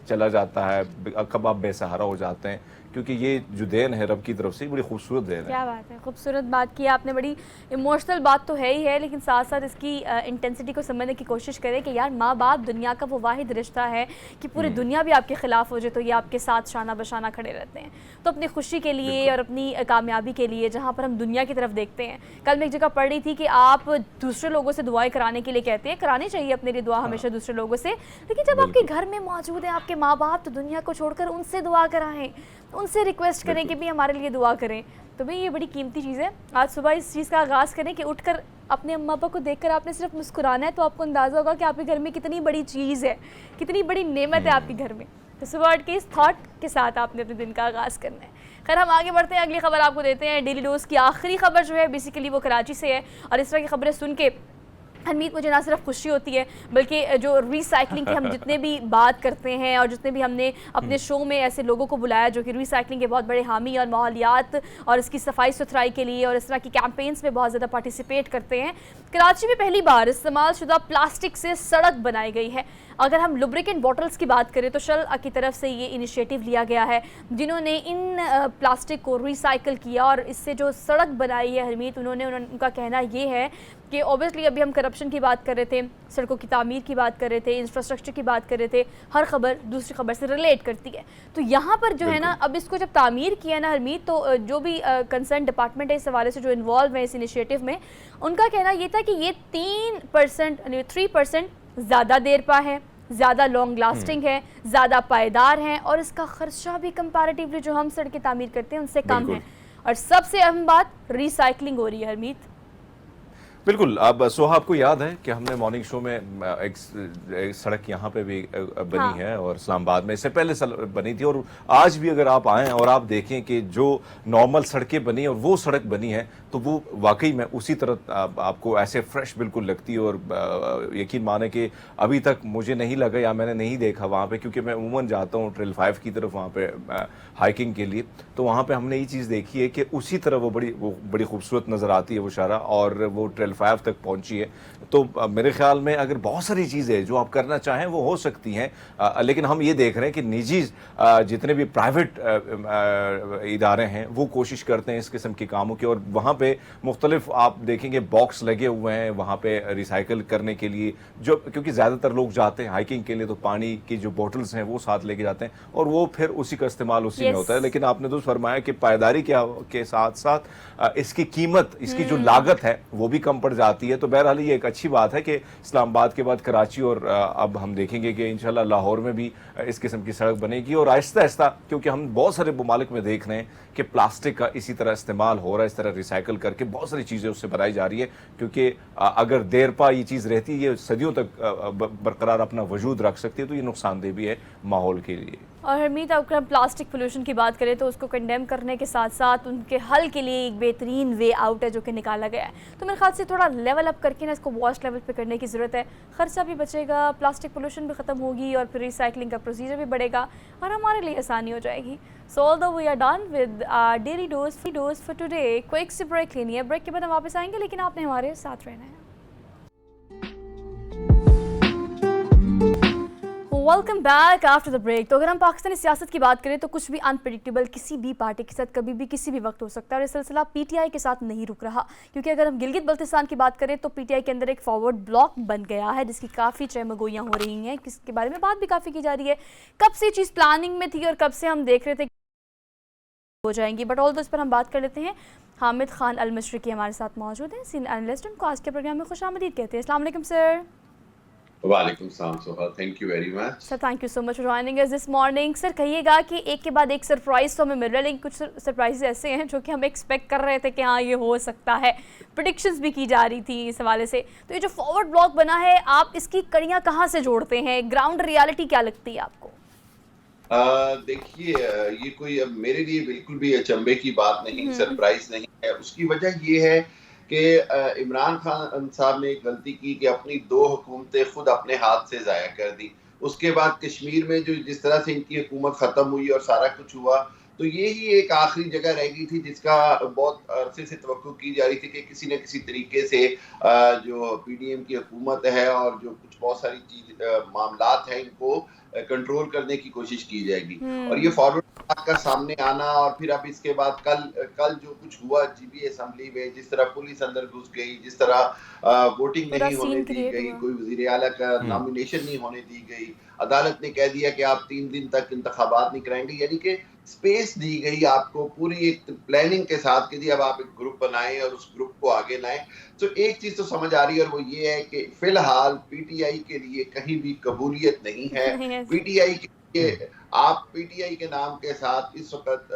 चला जाता है, कब आप बेसहारा हो जाते हैं। क्योंकि ये जो देन है रब की तरफ से, बड़ी खूबसूरत देन है। क्या बात है, खूबसूरत बात की आपने, बड़ी इमोशनल बात तो है ही है, लेकिन साथ साथ इसकी इंटेंसिटी को समझने की कोशिश करें कि यार माँ बाप दुनिया का वो वाहिद रिश्ता है कि पूरी दुनिया भी आपके खिलाफ हो जाए तो ये आपके साथ शाना बशाना खड़े रहते हैं। तो अपनी खुशी के लिए और अपनी कामयाबी के लिए, जहाँ पर हम दुनिया की तरफ देखते हैं, कल मैं एक जगह पढ़ रही थी कि आप दूसरे लोगों से दुआएं कराने के लिए कहते हैं, करानी चाहिए अपने लिए दुआ हमेशा दूसरे लोगों से, लेकिन जब आपके घर में मौजूद है आपके माँ बाप, तो दुनिया को छोड़कर उनसे दुआ कराएं, उनसे रिक्वेस्ट करें कि भी हमारे लिए दुआ करें। तो भाई ये बड़ी कीमती चीज़ है। आज सुबह इस चीज़ का आगाज़ करें कि उठकर अपने अम्मा पापा को देखकर आपने सिर्फ मुस्कुराना है, तो आपको अंदाज़ा होगा कि आपके घर में कितनी बड़ी चीज़ है, कितनी बड़ी नेमत है आपके घर में। तो सुबह उठ के इस थॉट के साथ आपने अपने दिन का आगाज़ करना है। खैर, हम आगे बढ़ते हैं, अगली खबर आपको देते हैं। डेली डोज की आखिरी खबर जो है बेसिकली वो कराची से है, और इस तरह की खबरें सुन के हरमीत मुझे ना सिर्फ खुशी होती है, बल्कि जो रिसाइकलिंग की हम जितने भी बात करते हैं और जितने भी हमने अपने शो में ऐसे लोगों को बुलाया जो कि रिसाइकलिंग के बहुत बड़े हामी और माहौलियात और इसकी सफाई सुथराई के लिए और इस तरह की कैंपेन्स में बहुत ज़्यादा पार्टिसिपेट करते हैं, कराची में पहली बार इस्तेमाल शुदा प्लास्टिक से सड़क बनाई गई है। अगर हम लुब्रिकेंट बॉटल्स की बात करें तो शल की तरफ से ये इनिशिएटिव लिया गया है, जिन्होंने इन प्लास्टिक को रिसाइकिल किया और इससे जो सड़क बनाई है हरमीत, उनका कहना ये है कि ऑब्वियसली अभी हम करप्शन की बात कर रहे थे, सड़कों की तामीर की बात कर रहे थे, इंफ्रास्ट्रक्चर की बात कर रहे थे, हर खबर दूसरी खबर से रिलेट करती है। तो यहाँ पर जो है ना, अब इसको जब तामीर किया ना हरमीत, तो जो भी कंसर्न डिपार्टमेंट है इस हवाले से जो इन्वॉल्व है इस इनिशिएटिव में, उनका कहना ये था कि ये 3% ज़्यादा देर पा है, ज़्यादा लॉन्ग लास्टिंग है, ज़्यादा पायदार हैं, और इसका खर्चा भी कंपैरेटिवली जो हम सड़कें तामीर करते हैं उनसे कम है, और सबसे अहम बात रिसाइकलिंग हो रही है हरमीत। बिल्कुल। अब सोहा, आपको याद है कि हमने मॉर्निंग शो में एक सड़क यहाँ पे भी बनी है, और इस्लामाबाद में इससे पहले बनी थी, और आज भी अगर आप आएँ और आप देखें कि जो नॉर्मल सड़कें बनी और वो सड़क बनी है, तो वो वाकई में उसी तरह आपको ऐसे फ्रेश बिल्कुल लगती है। और यकीन माने कि अभी तक मुझे नहीं लगा या मैंने नहीं देखा वहाँ पे, क्योंकि मैं उमूमन जाता हूँ ट्रेल 5 की तरफ वहाँ पे हाइकिंग के लिए, तो वहाँ पे हमने ये चीज़ देखी है कि उसी तरह वो बड़ी खूबसूरत नज़र आती है वो शारा, और वो ट्रेल 5 तक पहुंची है। तो मेरे ख्याल में अगर बहुत सारी चीज़ें जो आप करना चाहें वो हो सकती हैं, लेकिन हम ये देख रहे हैं कि निजी जितने भी प्राइवेट इदारे हैं वो कोशिश करते हैं इस किस्म के कामों की, और वहाँ पे मुख्तलिफ आप देखेंगे बॉक्स लगे हुए हैं वहाँ पे रिसाइकिल करने के लिए, जो क्योंकि ज़्यादातर लोग जाते हैं हाइकिंग के लिए तो पानी की जो बॉटल्स हैं वो साथ लेके जाते हैं, और वो फिर उसी का इस्तेमाल उसी में होता है। लेकिन आपने तो फरमाया कि पायदारी के साथ साथ इसकी कीमत, इसकी जो लागत है वो भी कम पड़ जाती है। तो बहरहाल ये एक अच्छी बात है कि इस्लामाबाद के बाद कराची, और अब हम देखेंगे कि इंशाल्लाह लाहौर में भी इस किस्म की सड़क बनेगी। और आहिस्ता आहिस्ता, क्योंकि हम बहुत सारे ममालिक में देख रहे हैं कि प्लास्टिक का इसी तरह इस्तेमाल हो रहा है, इस तरह रिसाइकिल करके बहुत सारी चीज़ें उससे बनाई जा रही है, क्योंकि अगर देर पा ये चीज़ रहती है ये सदियों तक बरकरार अपना वजूद रख सकती है, तो ये नुकसानदेह भी है माहौल के लिए। और हरमीत, अगर हम प्लास्टिक पोल्यूशन की बात करें तो उसको कंडेम करने के साथ साथ उनके हल के लिए एक बेहतरीन वे आउट है जो कि निकाला गया है। तो मेरे ख्याल से थोड़ा लेवल अप करके ना इसको वॉश लेवल पे करने की ज़रूरत है, खर्चा भी बचेगा, प्लास्टिक पोल्यूशन भी ख़त्म होगी, और फिर रिसाइकलिंग का प्रोसीजर भी बढ़ेगा और हमारे लिए आसानी हो जाएगी। So although we are done with daily dose for today, quick सी ब्रेक लेनी है, ब्रेक के बाद हम वापस आएंगे, लेकिन आपने हमारे साथ रहना है। Welcome back after the break. तो अगर हम पाकिस्तानी सियासत की बात करें तो कुछ भी अनप्रेडिक्टेबल किसी भी पार्टी के साथ कभी भी किसी भी वक्त हो सकता है, और ये सिलसिला पीटीआई के साथ नहीं रुक रहा, क्योंकि अगर हम गिलगित बल्तिस्तान की बात करें तो पीटीआई के अंदर एक फॉरवर्ड ब्लॉक बन गया है जिसकी काफ़ी चहमगोइयाँ हो रही हैं, किसके बारे में बात भी काफ़ी की जा रही है। कब से चीज़ प्लानिंग में थी और कब से हम देख रहे थे हो जाएंगी। बट ऑल दो इस पर हम बात कर लेते हैं। हामिद खान अल मिस्री की हमारे साथ मौजूद हैं, सीनियर एनालिस्ट। उनको आज के प्रोग्राम में खुशामदीद कहते हैं। अस्सलाम वालेकुम सर। वालेकुम सलाम Soha, thank you very much. Sir thank you so much for joining us this morning. Sir कहिएगा कि एक के बाद एक सरप्राइज तो हमें मिल रहा है, लेकिन कुछ सरप्राइज ऐसे हैं जो कि हम एक्सपेक्ट कर रहे थे कि हाँ ये हो सकता है, प्रिडिक्शंस भी की जा रही थी इस हवाले से। तो ये जो फॉरवर्ड ब्लॉक बना है, आप इसकी कड़ियाँ कहाँ से जोड़ते हैं? ग्राउंड रियलिटी क्या लगती है आपको? देखिए, ये कोई अब मेरे लिए बिल्कुल भी अचंभे की बात नहीं, सरप्राइज नहीं है। उसकी वजह ये है कि इमरान खान साहब ने एक गलती की कि अपनी 2 हुकूमतें खुद अपने हाथ से ज़ाया कर दी। उसके बाद कश्मीर में जो जिस तरह से इनकी हुकूमत ख़त्म हुई और सारा कुछ हुआ, तो ये ही एक आखिरी जगह रह गई थी जिसका बहुत अरसे से तवक्को की जा रही थी कि किसी न किसी तरीके से जो पीडीएम की हुकूमत है और जो कुछ बहुत सारी चीज मामलात हैं, इनको कंट्रोल करने की कोशिश की जाएगी। और ये फॉरवर्ड का सामने आना, और फिर अब इसके बाद कल जो कुछ हुआ जीबी असेंबली में, जिस तरह पुलिस अंदर घुस गई, जिस तरह वोटिंग नहीं होने दी गई, कोई वजीर आला का नॉमिनेशन नहीं होने दी गई, अदालत ने कह दिया कि आप 3 दिन तक इंतखाबात नहीं कराएंगे, यानी कि स्पेस दी गई आपको पूरी एक प्लानिंग के साथ कि जी अब आप एक ग्रुप बनाएं और उस ग्रुप को आगे लाएं। तो एक चीज तो समझ आ रही है, और वो ये है कि फिलहाल पीटीआई के लिए कहीं भी कबूलियत नहीं है। पीटीआई के आप पीटीआई के नाम के साथ इस वक्त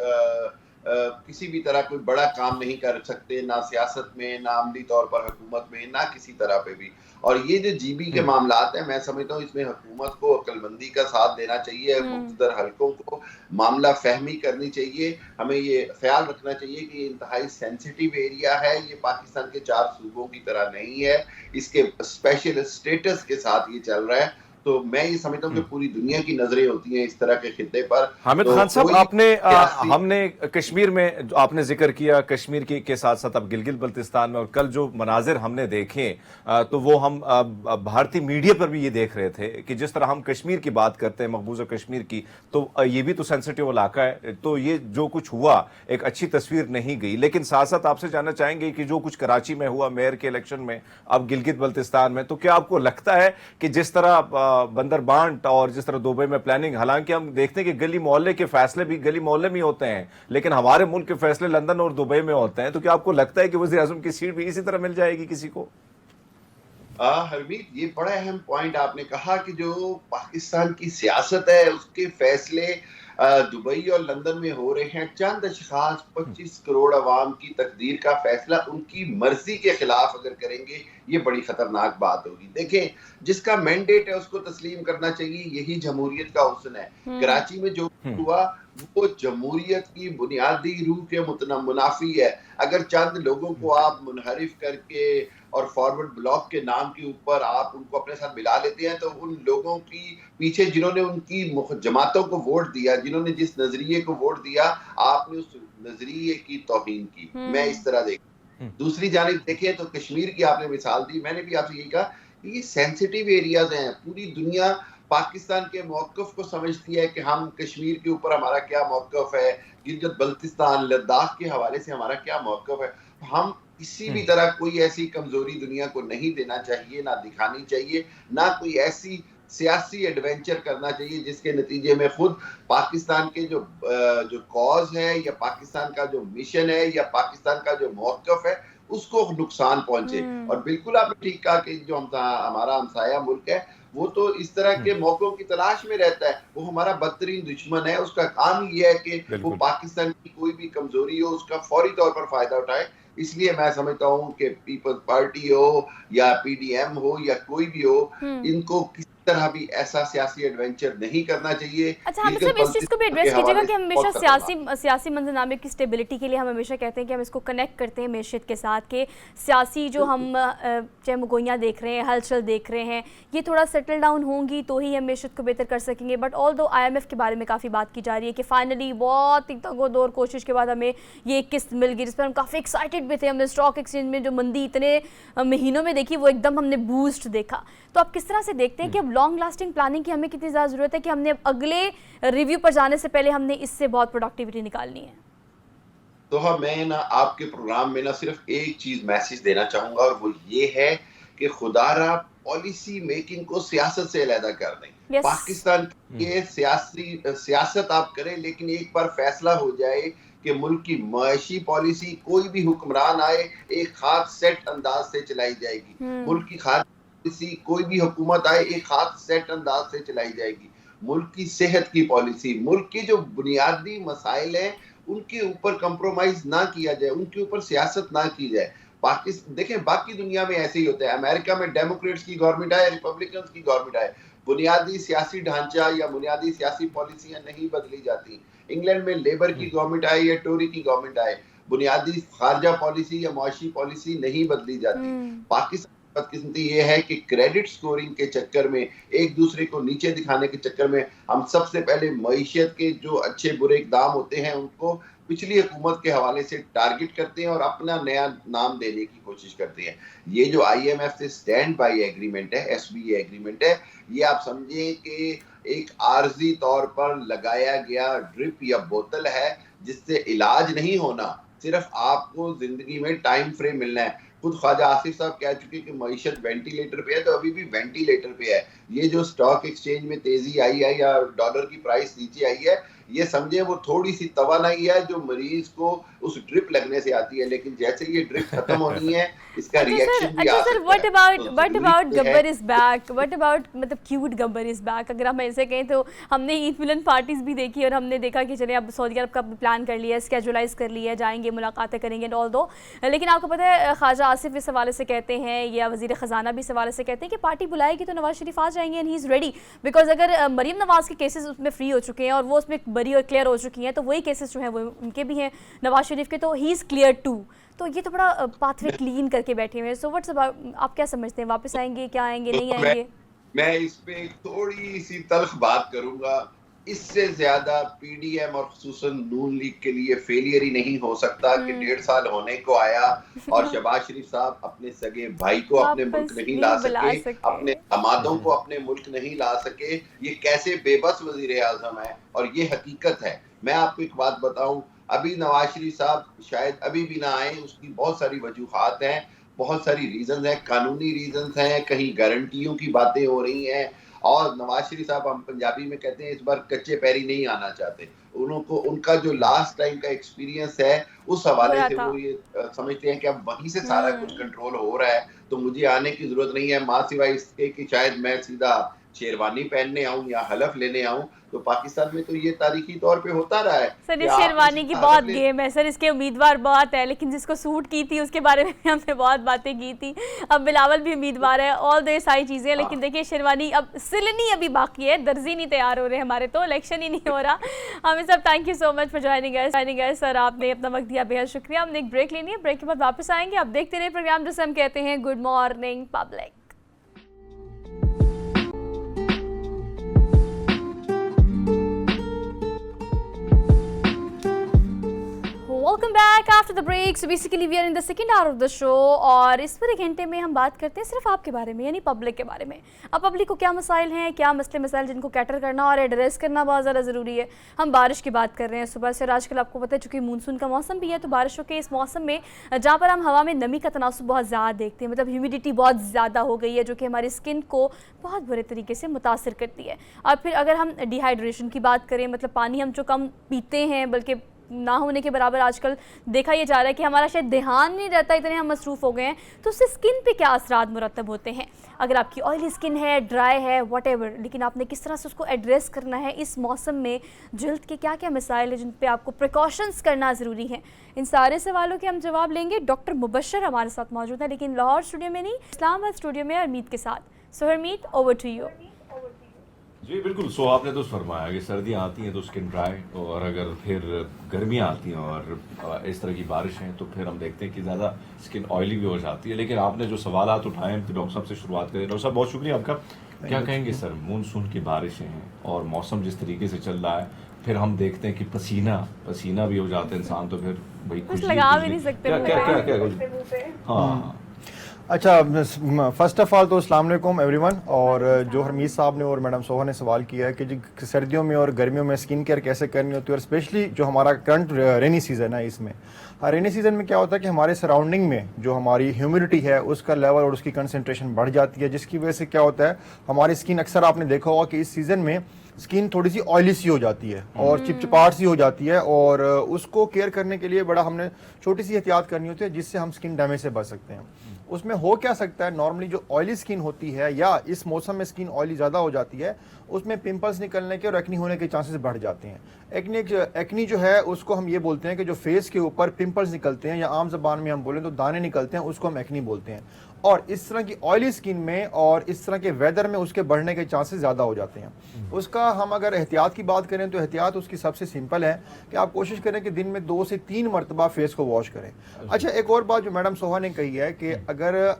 किसी भी तरह कोई बड़ा काम नहीं कर सकते, ना सियासत में, ना अमली तौर पर हुकूमत में, ना किसी तरह पे भी। और ये जो जीबी के मामलात हैं, मैं समझता हूँ इसमें हुकूमत को अक्लमंदी का साथ देना चाहिए, मुख्तदर हलकों को मामला फहमी करनी चाहिए। हमें ये ख्याल रखना चाहिए कि ये इंतहाई सेंसिटिव एरिया है, ये पाकिस्तान के 4 सूबों की तरह नहीं है, इसके स्पेशल स्टेटस के साथ ये चल रहा है। तो मैं ये समझता हूँ कि पूरी दुनिया की नजरें होती हैं इस तरह के खित्ते पर। हामिद खान साहब, हमने कश्मीर में जो आपने जिक्र किया, कश्मीर के साथ साथ अब गिलगित बल्तिस्तान में, और कल जो मनाजिर हमने देखे तो वो हम भारतीय मीडिया पर भी ये देख रहे थे कि जिस तरह हम कश्मीर की बात करते हैं, मकबूजा कश्मीर की, तो ये भी तो सेंसिटिव इलाका है। तो ये जो कुछ हुआ एक अच्छी तस्वीर नहीं गई। लेकिन साथ साथ आपसे जानना चाहेंगे कि जो कुछ कराची में हुआ मेयर के इलेक्शन में, अब गिलगित बल्तिस्तान में, तो क्या आपको लगता है कि जिस तरह बंदरबांट और जिस तरह दुबई में प्लानिंग, हालांकि हम देखते हैं कि गली मोहल्ले के फैसले भी गली मोहल्ले में ही होते हैं, लेकिन हमारे मुल्क के फैसले लंदन और दुबई में होते हैं, तो क्या आपको लगता है कि वज़ीर आज़म की सीट भी इसी तरह मिल जाएगी किसी को? हरमीत, ये बड़ा अहम पॉइंट आपने कहा कि जो पाकिस्तान की सियासत है उसके फैसले दुबई और लंदन में हो रहे हैं। चंद अशखास 25 करोड़ अवाम की तकदीर का फैसला उनकी मर्जी के खिलाफ अगर करेंगे, ये बड़ी खतरनाक बात होगी। देखें, जिसका मैंडेट है उसको तस्लीम करना चाहिए, यही जमहूरियत का हुस्न है। कराची में जो हुआ वो जमहूरियत की बुनियादी रूह के मुनाफी है। अगर चंद लोगों को आप मुनहरिफ करके और फॉरवर्ड ब्लॉक के नाम के ऊपर आप उनको अपने साथ मिला लेते हैं, तो उन लोगों की पीछे जिन्होंने उनकी जमातों को वोट दिया, जिन्होंने जिस नजरिए को वोट दिया, आपने उस नजरिए की तौहीन की। मैं इस तरह देख। दूसरी जानिब देखें तो कश्मीर की आपने मिसाल दी, मैंने भी आपसे यही कहा कि ये सेंसिटिव एरियाज हैं। पूरी दुनिया पाकिस्तान के मौक़िफ़ को समझती है कि हम कश्मीर के ऊपर हमारा क्या मौक़िफ़ है, गिलगित बल्तिस्तान लद्दाख के हवाले से हमारा क्या मौक़िफ़ है। हम किसी भी तरह कोई ऐसी कमजोरी दुनिया को नहीं देना चाहिए, ना दिखानी चाहिए, ना कोई ऐसी सियासी एडवेंचर करना चाहिए जिसके नतीजे में खुद पाकिस्तान के जो कॉज है, या पाकिस्तान का जो मिशन है, या पाकिस्तान का जो मौक़िफ़ है, उसको नुकसान पहुंचे। और बिल्कुल आपने ठीक कहा कि जो हमारा हमसाया मुल्क है वो तो इस तरह के मौकों की तलाश में रहता है। वो हमारा बदतरीन दुश्मन है। उसका काम ये है कि वो पाकिस्तान की कोई भी कमजोरी हो उसका फौरी तौर पर फायदा उठाए। इसलिए मैं समझता हूँ कि पीपल्स पार्टी हो या पीडीएम हो या कोई भी हो, इनको किसी तरह भी ऐसा सियासी एडवेंचर नहीं करना चाहिए। अच्छा, हम सब इस चीज़ को भी एड्रेस कीजिएगा कि हम हमेशा सियासी मंजरनामे की स्टेबिलिटी के लिए हम हमेशा कहते हैं कि हम इसको कनेक्ट करते हैं मैशियत के साथ, कि सियासी जो हम चाहे मुगोइयाँ देख रहे हैं, हलचल देख रहे हैं, ये थोड़ा सेटल डाउन होंगी तो ही हम मैशियत को बेहतर कर सकेंगे। बट ऑल दो IMF के बारे में काफ़ी बात की जा रही है कि फाइनली बहुत तगोदोर कोशिश के बाद हमें ये किस्त मिल गई, जिस पर हम काफ़ी एक्साइटेड भी थे। हमने स्टॉक एक्सचेंज में जो मंदी इतने महीनों में देखी, वो एकदम हमने बूस्ट देखा। तो आप किस तरह से देखते हैं कि अब लॉन्ग लास्टिंग प्लानिंग की हमें कितनी ज़्यादा ज़रूरत है कि हमने अगले रिव्यू पर जाने से पहले हमने इससे बहुत प्रोडक्टिविटी निकालनी है? तो हाँ, मैं ना आपके प्रोग्राम में ना सिर्फ एक चीज मैसेज देना चाहूंगा, और वो ये है कि खुदारा पॉलिसी मेकिंग को सियासत से अलहदा कर दें। पाकिस्तान की सियासत आप करें, लेकिन एक बार फैसला हो जाए कि मुल्क की माशी पॉलिसी कोई भी हुक्मरान आए एक खास सेट अंदाज से चलाई जाएगी, मुल्क की खास पॉलिसी कोई भी हुकूमत आए एक खास सेट अंदाज से चलाई जाएगी, मुल्क की सेहत की पॉलिसी, मुल्क के जो बुनियादी मसाइल हैं उनके ऊपर कंप्रोमाइज ना किया जाए, उनके ऊपर सियासत ना की जाए। पाकिस्तान देखें, बाकी दुनिया में ऐसे ही होता है। अमेरिका में डेमोक्रेट्स की गवर्नमेंट आए, रिपब्लिकन्स की गवर्नमेंट आए, बुनियादी सियासी ढांचा या बुनियादी सियासी पॉलिसियां नहीं बदली जाती। इंग्लैंड में लेबर की गवर्नमेंट आए या टोरी की गवर्नमेंट आए, बुनियादी खारजा पॉलिसी या मुआशी पॉलिसी नहीं बदली जाती। पाकिस्तान की बदकिस्मती ये है कि क्रेडिट स्कोरिंग के चक्कर में, एक दूसरे को नीचे दिखाने के चक्कर में, हम सबसे पहले मईशत के जो अच्छे बुरे इकदाम होते हैं उनको पिछली हुकूमत के हवाले से टारगेट करते हैं और अपना नया नाम देने की कोशिश करते हैं। ये जो IMF से स्टैंड बाई एग्रीमेंट है, SBA एग्रीमेंट है, ये आप समझें कि एक आर्जी तौर पर लगाया गया ड्रिप या बोतल है जिससे इलाज नहीं होना, सिर्फ आपको जिंदगी में टाइम फ्रेम मिलना है। खुद ख्वाजा आसिफ साहब कह चुके कि मईशत वेंटिलेटर पे है, तो अभी भी वेंटिलेटर पे है। ये जो स्टॉक एक्सचेंज में तेजी आई है या डॉलर की प्राइस नीचे आई है, ये समझे वो थोड़ी सी तवानाई है जो मरीज को उस ड्रिप लगने से आती है, लेकिन जैसे ये ड्रिप खत्म होनी है इसका रिएक्शन भी आ सकता है। What about Gabbar is back, what about मतलब क्यूट गब्बर इज बैक, अगर हम ऐसे कहें तो हमने ईद मिलन पार्टीज भी देखी और हमने देखा कि चले अब सऊदी अरब का प्लान कर लिया, स्केजुलाइज कर लिया, जाएंगे मुलाकातें करेंगे ऑल दो, लेकिन आपको पता है ख्वाजा आसिफ इस हवाले से कहते हैं या वज़ीर ख़जाना भी इस हवाले से कहते हैं कि पार्टी बुलाएगी तो नवाज शरीफ आ जाएंगे and he is ready, because अगर मरीम नवाज के केसेस उसमें फ्री हो चुके हैं और वो उसमें बरी और क्लियर हो चुकी हैं, तो वही केसेस जो हैं वो उनके भी हैं नवाज शरीफ के, तो ही इज़ क्लियर टू। तो ये तो बड़ा पाथवे क्लीन करके बैठे हुए हैं। सो व्हाट्स अबाउट, आप क्या समझते हैं, वापस आएंगे, क्या आएंगे, नहीं आएंगे? मैं इस पे थोड़ी सी तल्ख बात करूंगा। इससे ज्यादा PDM और खुसूसन नून लीग के लिए फेलियर ही नहीं हो सकता कि 1.5 साल होने को आया और शहबाज शरीफ साहब अपने सगे भाई को अपने मुल्क नहीं ला सके, अपने दामादों को अपने मुल्क नहीं ला सके। ये कैसे बेबस वजीर आजम है और ये हकीकत है। मैं आपको एक बात बताऊं, अभी नवाज शरीफ साहब शायद अभी भी ना आए, उसकी बहुत सारी वजूहात हैं, बहुत सारी रीजंस हैं, कानूनी रीजंस हैं, कहीं गारंटियों की बातें हो रही हैं और नवाज शरीफ साहब, हम पंजाबी में कहते हैं, इस बार कच्चे पैरी नहीं आना चाहते। उनको उनका जो लास्ट टाइम का एक्सपीरियंस है उस हवाले से वो ये समझते हैं कि अब वहीं से सारा कुछ कंट्रोल हो रहा है, तो मुझे आने की जरूरत नहीं है, माँ सिवाय इसके कि शायद मैं सीधा शेरवानी पहनने आऊं या हलफ लेने आऊं। तो पाकिस्तान में तो ये तारीखी तौर पे होता रहा है। सर इस शेरवानी की बहुत गेम है सर, इसके उम्मीदवार बहुत है, लेकिन जिसको सूट की थी उसके बारे में हमने बहुत बातें की थी। अब बिलावल भी उम्मीदवार है, ऑल दे सारी चीज़ें, लेकिन देखिए शेरवानी अब सिलनी अभी बाकी है, दर्जी नहीं तैयार हो रहे हमारे, तो इलेक्शन ही नहीं हो रहा। हमें सब thank you so much for joining us sir, आपने अपना वक्त दिया, बेहद शुक्रिया। हमने एक ब्रेक लेनी है, ब्रेक के बाद वापस आएंगे। आप देखते रहे प्रोग्राम जिसे हम कहते हैं good morning public. Welcome back after the break. So basically we are in the second hour of the show और इस पूरे घंटे में हम बात करते हैं सिर्फ आपके बारे में, यानी पब्लिक के बारे में। अब पब्लिक को क्या मसाइल हैं, क्या मसले मसाइल जिनको कैटर करना और एड्रेस करना बहुत ज़्यादा ज़रूरी है। हम बारिश की बात कर रहे हैं सुबह से, आजकल आपको पता है चूँकि मानसून का मौसम भी है, तो बारिशों के इस मौसम में जहाँ पर हम हवा में नमी का तनासुब बहुत ज़्यादा देखते हैं, मतलब ह्यूमिडिटी बहुत ज़्यादा हो गई है जो कि हमारी स्किन को बहुत बुरे तरीके से मुतासर करती है। और फिर अगर हम डिहाइड्रेशन की बात करें, मतलब पानी हम जो कम पीते हैं, बल्कि ना होने के बराबर आजकल देखा यह जा रहा है कि हमारा शायद ध्यान नहीं रहता, इतने हम मसरूफ़ हो गए हैं, तो उससे स्किन पे क्या असरात मुरतब होते हैं। अगर आपकी ऑयली स्किन है, ड्राई है, व्हाटएवर, लेकिन आपने किस तरह से उसको एड्रेस करना है इस मौसम में, जल्द के क्या क्या मसाइल हैं जिन पे आपको प्रिकॉशंस करना ज़रूरी है, इन सारे सवालों के हम जवाब लेंगे। डॉक्टर मुबशर हमारे साथ मौजूद है, लेकिन लाहौर स्टूडियो में नहीं, इस्लामाबाद स्टूडियो में हरमीत के साथ। सो हरमीत, ओवर टू यू। जी बिल्कुल। सो आपने तो फरमाया कि सर्दियाँ आती हैं तो स्किन ड्राई, और अगर फिर गर्मियाँ आती हैं और इस तरह की बारिशें, तो फिर हम देखते हैं कि ज़्यादा स्किन ऑयली भी हो जाती है। लेकिन आपने जो सवालात उठाए हैं तो डॉक्टर साहब से शुरुआत करें। डॉक्टर साहब बहुत शुक्रिया आपका। क्या कहेंगे सर, मानसून की बारिशें हैं और मौसम जिस तरीके से चल रहा है, फिर हम देखते हैं कि पसीना भी हो जाता है इंसान, तो फिर भाई कुछ लगा भी नहीं सकते। क्या हाँ अच्छा, फर्स्ट ऑफ ऑल तो अस्सलाम वालेकुम एवरीवन। और जो हरमीत साहब ने और मैडम सोहा ने सवाल किया है कि जी सर्दियों में और गर्मियों में स्किन केयर कैसे करनी होती है, और स्पेशली जो हमारा करंट रेनी सीज़न है, इसमें रेनी सीज़न में क्या होता है कि हमारे सराउंडिंग में जो हमारी ह्यूमिडिटी है उसका लेवल और उसकी कंसनट्रेशन बढ़ जाती है, जिसकी वजह से क्या होता है हमारी स्किन, अक्सर आपने देखा होगा कि इस सीज़न में स्किन थोड़ी सी ऑयली सी हो जाती है और चिपचिपाहट सी हो जाती है, और उसको केयर करने के लिए बड़ा हमने छोटी सी एहतियात करनी होती है जिससे हम स्किन डैमेज से बच सकते हैं। उसमें हो क्या सकता है, नॉर्मली जो ऑयली स्किन होती है या इस मौसम में स्किन ऑयली ज़्यादा हो जाती है, उसमें पिंपल्स निकलने के और एक्नी होने के चांसेस बढ़ जाते हैं। एक्नी जो है उसको हम ये बोलते हैं कि जो फेस के ऊपर पिंपल्स निकलते हैं, या आम ज़बान में हम बोलें तो दाने निकलते हैं, उसको हम एक्नी बोलते हैं। और इस तरह की ऑयली स्किन में और इस तरह के वेदर में उसके बढ़ने के चांसेस ज़्यादा हो जाते हैं। उसका हम अगर एहतियात की बात करें तो एहतियात उसकी सबसे सिंपल है कि आप कोशिश करें कि दिन में 2 से 3 मरतबा फेस को वॉश करें। अच्छा, एक और बात जो मैडम सोहा ने कही है कि अगर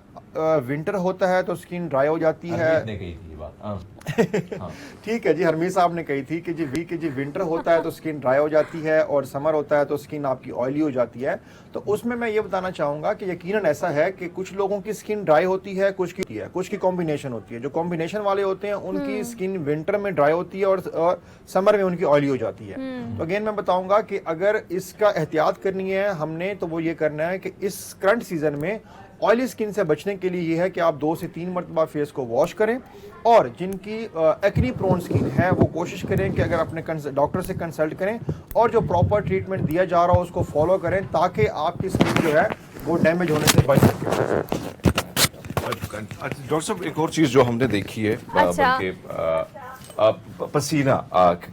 विंटर होता है तो स्किन ड्राई हो जाती है। कही थी ये बात, हाँ। ठीक है जी, हरमीत साहब ने कही थी कि जी विंटर होता है तो स्किन ड्राई हो जाती है, और समर होता है तो स्किन आपकी ऑयली हो जाती है। तो उसमें मैं ये बताना चाहूँगा कि यकीनन ऐसा है कि कुछ लोगों की स्किन ड्राई होती है, कुछ की कॉम्बिनेशन होती है। जो कॉम्बिनेशन वाले होते हैं उनकी स्किन विंटर में ड्राई होती है और समर में उनकी ऑयली हो जाती है। तो अगेन मैं बताऊंगा कि अगर इसका एहतियात करनी है हमने, तो वो ये करना है कि इस करंट सीजन में ऑयली स्किन से बचने के लिए ये है कि आप 2 से 3 मरतबा फेस को वॉश करें, और जिनकी एक्नी प्रोन स्किन है वो कोशिश करें कि अगर अपने डॉक्टर से कंसल्ट करें और जो प्रॉपर ट्रीटमेंट दिया जा रहा हो उसको फॉलो करें, ताकि आपकी स्किन जो है वो डैमेज होने से बच सके। डॉक्टर साहब, एक और चीज़ जो हमने देखी है, अच्छा। बल्कि पसीना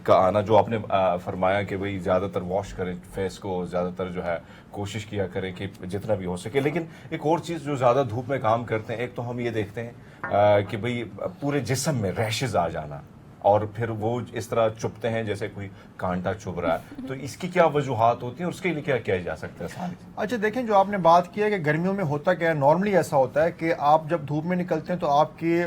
का आना, जो आपने फरमाया कि भाई ज़्यादातर वॉश करें फेस को, ज़्यादातर जो है कोशिश किया करें कि जितना भी हो सके। लेकिन एक और चीज़ जो ज़्यादा धूप में काम करते हैं, एक तो हम ये देखते हैं कि भाई पूरे जिस्म में रैशेज आ जाना, और फिर वो इस तरह चुभते हैं जैसे कोई कांटा चुभ रहा है। तो इसकी क्या वजूहात होती हैं और उसके लिए क्या किया जा सकता है सारी? अच्छा देखें, जो आपने बात की है कि गर्मियों में होता क्या है, नॉर्मली ऐसा होता है कि आप जब धूप में निकलते हैं तो आपके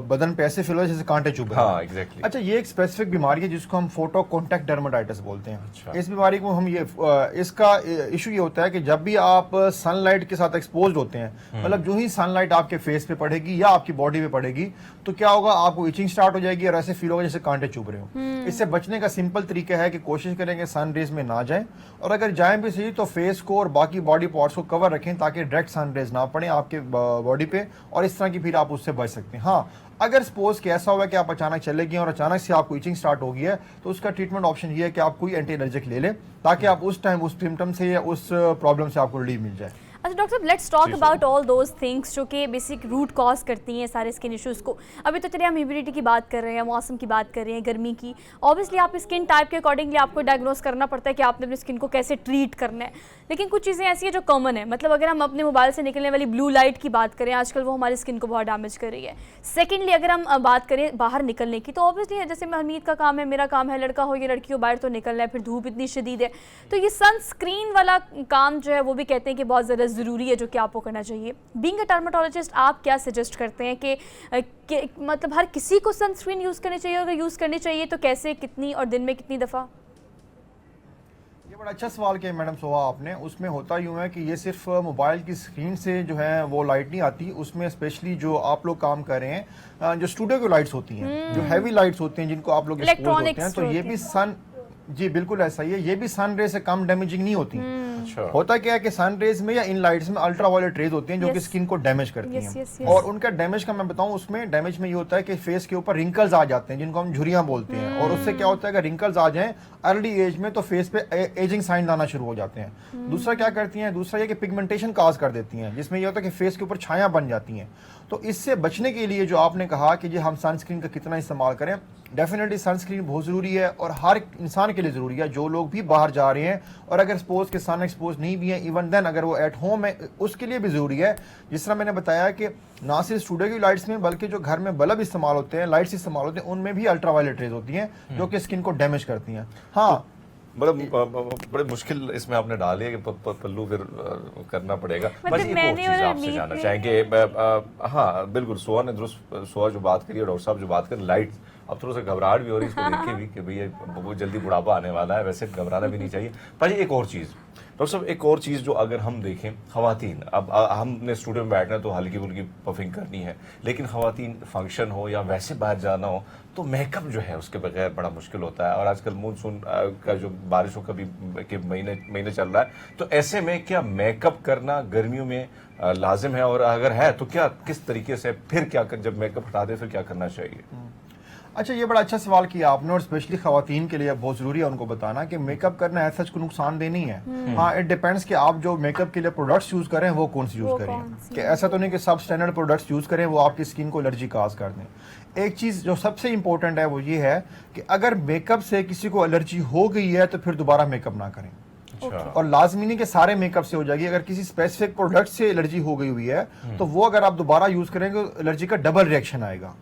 बदन पे ऐसे फील होता है जैसे कांटे चुभ रहे हैं। हाँ, एग्जैक्टली। अच्छा, ये एक स्पेसिफिक बीमारी है जिसको हम फोटो कॉन्टैक्ट डर्मेटाइटिस बोलते हैं। अच्छा। इस बीमारी को हम इसका इशू ये होता है कि जब भी आप सनलाइट के साथ एक्सपोज होते हैं, मतलब जो ही सनलाइट आपके फेस पे पड़ेगी या आपकी बॉडी पे पड़ेगी, तो क्या होगा, आपको इचिंग स्टार्ट हो जाएगी और ऐसे फील होगा जैसे कांटे चुभ रहे हो। इससे बचने का सिंपल तरीका है कि कोशिश करेंगे सन रेज में ना जाएं, और अगर जाएं भी सही तो फेस को और बाकी बॉडी पार्ट्स को कवर रखें ताकि डायरेक्ट सन रेज ना पड़े आपके बॉडी पे, और इस तरह की फिर आप उससे बच सकते हैं। हाँ, अगर सपोज कि ऐसा हुआ कि आप अचानक चले गए और अचानक से आपको इचिंग स्टार्ट हो गई है, तो उसका ट्रीटमेंट ऑप्शन ये है कि आप कोई एंटी एलर्जिक ले लें, ताकि आप उस टाइम उस सिम्टम से या उस प्रॉब्लम से आपको रिलीफ मिल जाए। अच्छा डॉक्टर साहब, let's talk about all those things जो कि बेसिक रूट कॉज करती हैं सारे स्किन इश्यूज़ को। अभी तो चलिए हम ह्यूमिडिटी की बात कर रहे हैं, मौसम की बात कर रहे हैं, गर्मी की। ऑब्वियसली आप स्किन टाइप के अकॉर्डिंगली आपको डायग्नोस करना पड़ता है कि आपने अपनी स्किन को कैसे ट्रीट करना है। लेकिन कुछ चीज़ें ऐसी हैं जो कॉमन है, मतलब अगर हम अपने मोबाइल से निकलने वाली ब्लू लाइट की बात करें, आजकल वो हमारी स्किन को बहुत डैमेज कर रही है। सेकेंडली, अगर हम बात करें बाहर निकलने की, तो ऑब्वियसली जैसे हमीद का काम है, मेरा काम है, लड़का हो या लड़की हो, बाहर तो निकलना है, फिर धूप इतनी शदीद है, तो ये सनस्क्रीन वाला काम जो है वो भी कहते हैं कि बहुत ज़्यादा ज़रूरी है, जो कि आपको करना चाहिए। बीइंग अ डर्मेटोलॉजिस्ट, आप क्या सजेस्ट करते हैं कि मतलब हर किसी को सनस्क्रीन यूज़ करनी चाहिए, अगर यूज़ करनी चाहिए तो कैसे, कितनी और दिन में कितनी दफ़ा? ये बड़ा अच्छा सवाल किया मैडम सोहा आपने। उसमें होता यूँ है कि ये सिर्फ मोबाइल की स्क्रीन से जो है वो लाइट नहीं आती, उसमें स्पेशली जो आप लोग काम कर रहे हैं, जो स्टूडियो की लाइट्स होती हैं, जो हैवी लाइट्स होती हैं, जिनको आप लोग एक्सपोज होते हैं, तो ये भी सन, जी बिल्कुल ऐसा ही है, ये भी सन रे से कम डैमेजिंग नहीं होती। अच्छा। होता क्या है कि सन रेज में या इन लाइट्स में अल्ट्रा वायलेट रेज होती हैं जो कि स्किन को डैमेज करती हैं। और उनका डैमेज का मैं बताऊं, उसमें डैमेज में ये होता है कि फेस के ऊपर रिंकल्स आ जाते हैं, जिनको हम झुर्रियां बोलते हैं, और उससे क्या होता है कि रिंकल्स आ जाएं अर्ली एज में तो फेस पे एजिंग साइन आना शुरू हो जाते हैं। दूसरा क्या करती हैं, दूसरा ये कि पिगमेंटेशन काज कर देती हैं, जिसमें ये होता है कि फेस के ऊपर छाया बन जाती हैं। तो इससे बचने के लिए जो आपने कहा कि जी हम सनस्क्रीन का कितना इस्तेमाल करें, डेफिनेटली सनस्क्रीन बहुत ज़रूरी है और हर इंसान के लिए ज़रूरी है, जो लोग भी बाहर जा रहे हैं, और अगर सपोज के सन एक्सपोज नहीं भी हैं, इवन देन अगर वो एट होम है उसके लिए भी ज़रूरी है। जिस तरह मैंने बताया कि ना सिर्फ स्टूडियो की लाइट्स में, बल्कि जो घर में बल्ब इस्तेमाल होते हैं, लाइट्स इस्तेमाल होते हैं, उनमें भी अल्ट्रा वायलेट रेज होती हैं जो कि स्किन को डैमेज करती हैं। हाँ, मतलब बड़े मुश्किल इसमें आपने डाले कि पल्लू फिर करना पड़ेगा। मतलब बस एक और चीज़ आपसे जानना चाहेंगे। हाँ बिल्कुल, सोहा ने दुरुस्त, सोहा जो बात करी और डॉक्टर साहब जो बात करें, लाइट, अब थोड़ा सा घबराहट भी हो रही है इसको देख के भी कि भैया बहुत जल्दी बुढ़ापा आने वाला है, वैसे घबराना भी नहीं चाहिए। पर एक और चीज़ डॉक्टर साहब एक और चीज़ जो अगर हम देखें, खवातीन, अब हमने स्टूडियो में बैठना है तो हल्की फुल्की पफिंग करनी है, लेकिन खवातीन फंक्शन हो या वैसे बाहर जाना हो तो मेकअप जो है उसके बगैर बड़ा मुश्किल होता है। और आजकल मानसून का जो बारिशों का भी के महीने चल रहा है, तो ऐसे में क्या मेकअप करना गर्मियों में लाजिम है, और अगर है तो क्या, किस तरीके से फिर क्या जब मेकअप हटा दे फिर क्या करना चाहिए? अच्छा, ये बड़ा अच्छा सवाल किया आपने, और स्पेशली खवातीन के लिए बहुत जरूरी है उनको बताना कि मेकअप करना ऐसा कुछ नुकसानदेह नहीं है। हाँ, इट डिपेंड्स कि आप जो मेकअप के लिए प्रोडक्ट्स यूज करें वो कौन सी यूज करें, कि ऐसा तो नहीं कि सब स्टैंडर्ड प्रोडक्ट्स यूज करें वो आपकी स्किन को एलर्जी काज कर दें। एक चीज जो सबसे इंपॉर्टेंट है वो ये है कि अगर मेकअप से किसी को एलर्जी हो गई है तो फिर दोबारा मेकअप ना करें। और लाजमी नहीं कि सारे मेकअप से हो जाएगी, अगर किसी स्पेसिफिक प्रोडक्ट से एलर्जी हो गई हुई है तो वो अगर आप दोबारा यूज करेंगे तो एलर्जी का डबल रिएक्शन आएगा।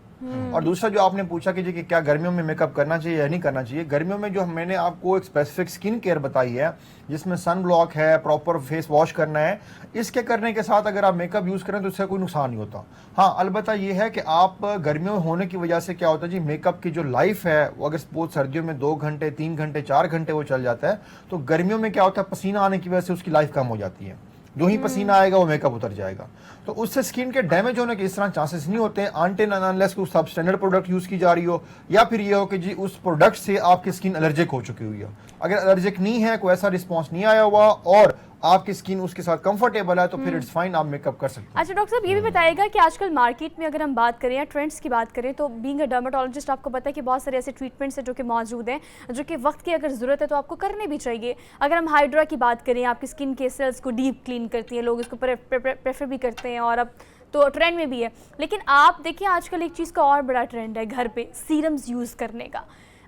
और दूसरा जो आपने पूछा कि जी कि क्या गर्मियों में मेकअप करना चाहिए या नहीं करना चाहिए, गर्मियों में जो मैंने आपको एक स्पेसिफिक स्किन केयर बताई है जिसमें सन ब्लॉक है, प्रॉपर फेस वॉश करना है, इसके करने के साथ अगर आप मेकअप यूज करें तो इससे कोई नुकसान नहीं होता। हाँ, अलबत्ता ये है कि आप गर्मियों में होने की वजह से क्या होता है जी, मेकअप की जो लाइफ है वो अगर सपोज सर्दियों में 2 घंटे 3 घंटे 4 घंटे वो चल जाता है, तो गर्मियों में क्या होता है, पसीना आने की वजह से उसकी लाइफ कम हो जाती है। जो ही पसीना आएगा वो मेकअप उतर जाएगा, तो उससे स्किन के डैमेज होने के इस तरह चांसेस नहीं होते अनटिल अनलेस कोई सब स्टैंडर्ड प्रोडक्ट यूज की जा रही हो, या फिर ये हो कि जी उस प्रोडक्ट से आपकी स्किन एलर्जिक हो चुकी हुई है। अगर एलर्जिक नहीं है, कोई ऐसा रिस्पॉन्स नहीं आया हुआ और आपकी स्किन उसके साथ कंफर्टेबल है तो फिर इट्स फाइन, आप मेकअप कर सकते हैं। अच्छा डॉक्टर साहब, ये भी बताइएगा कि आजकल मार्केट में अगर हम बात करें या ट्रेंड्स की बात करें तो बीइंग अ डर्मेटोलॉजिस्ट आपको पता है कि बहुत सारे ऐसे ट्रीटमेंट्स हैं जो कि मौजूद हैं, जो कि वक्त की अगर ज़रूरत है तो आपको करने भी चाहिए। अगर हम हाइड्रा की बात करें, आपकी स्किन के सेल्स को डीप क्लीन करती है, लोग इसको प्रेफर भी करते हैं और अब तो ट्रेंड में भी है। लेकिन आप देखिए आजकल एक चीज़ का और बड़ा ट्रेंड है घर पे सीरम्स यूज़ करने का।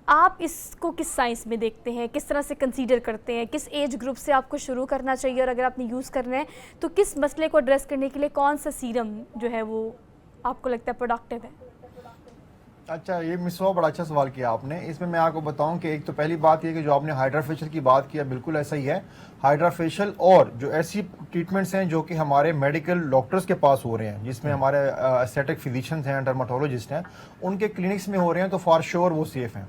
आप इसको किस साइंस में देखते हैं, किस तरह से कंसीडर करते हैं, किस एज ग्रुप से आपको शुरू करना चाहिए, और अगर आपने यूज़ करना है तो किस मसले को एड्रेस करने के लिए कौन सा सीरम जो है वो आपको लगता है प्रोडक्टिव है? अच्छा, ये मिसवा बड़ा अच्छा सवाल किया आपने। इसमें मैं आपको बताऊं कि एक तो पहली बात ये कि जो आपने हाइड्रा फेशियल की बात किया बिल्कुल ऐसा ही है। हाइड्रा फेशियल और जो ऐसी ट्रीटमेंट्स हैं जो कि हमारे मेडिकल डॉक्टर्स के पास हो रहे हैं, जिसमें हमारे एस्थेटिक फिजिशियंस हैं, डर्माटोलॉजिस्ट हैं, उनके क्लिनिक्स में हो रहे हैं, तो फॉर श्योर वो सेफ हैं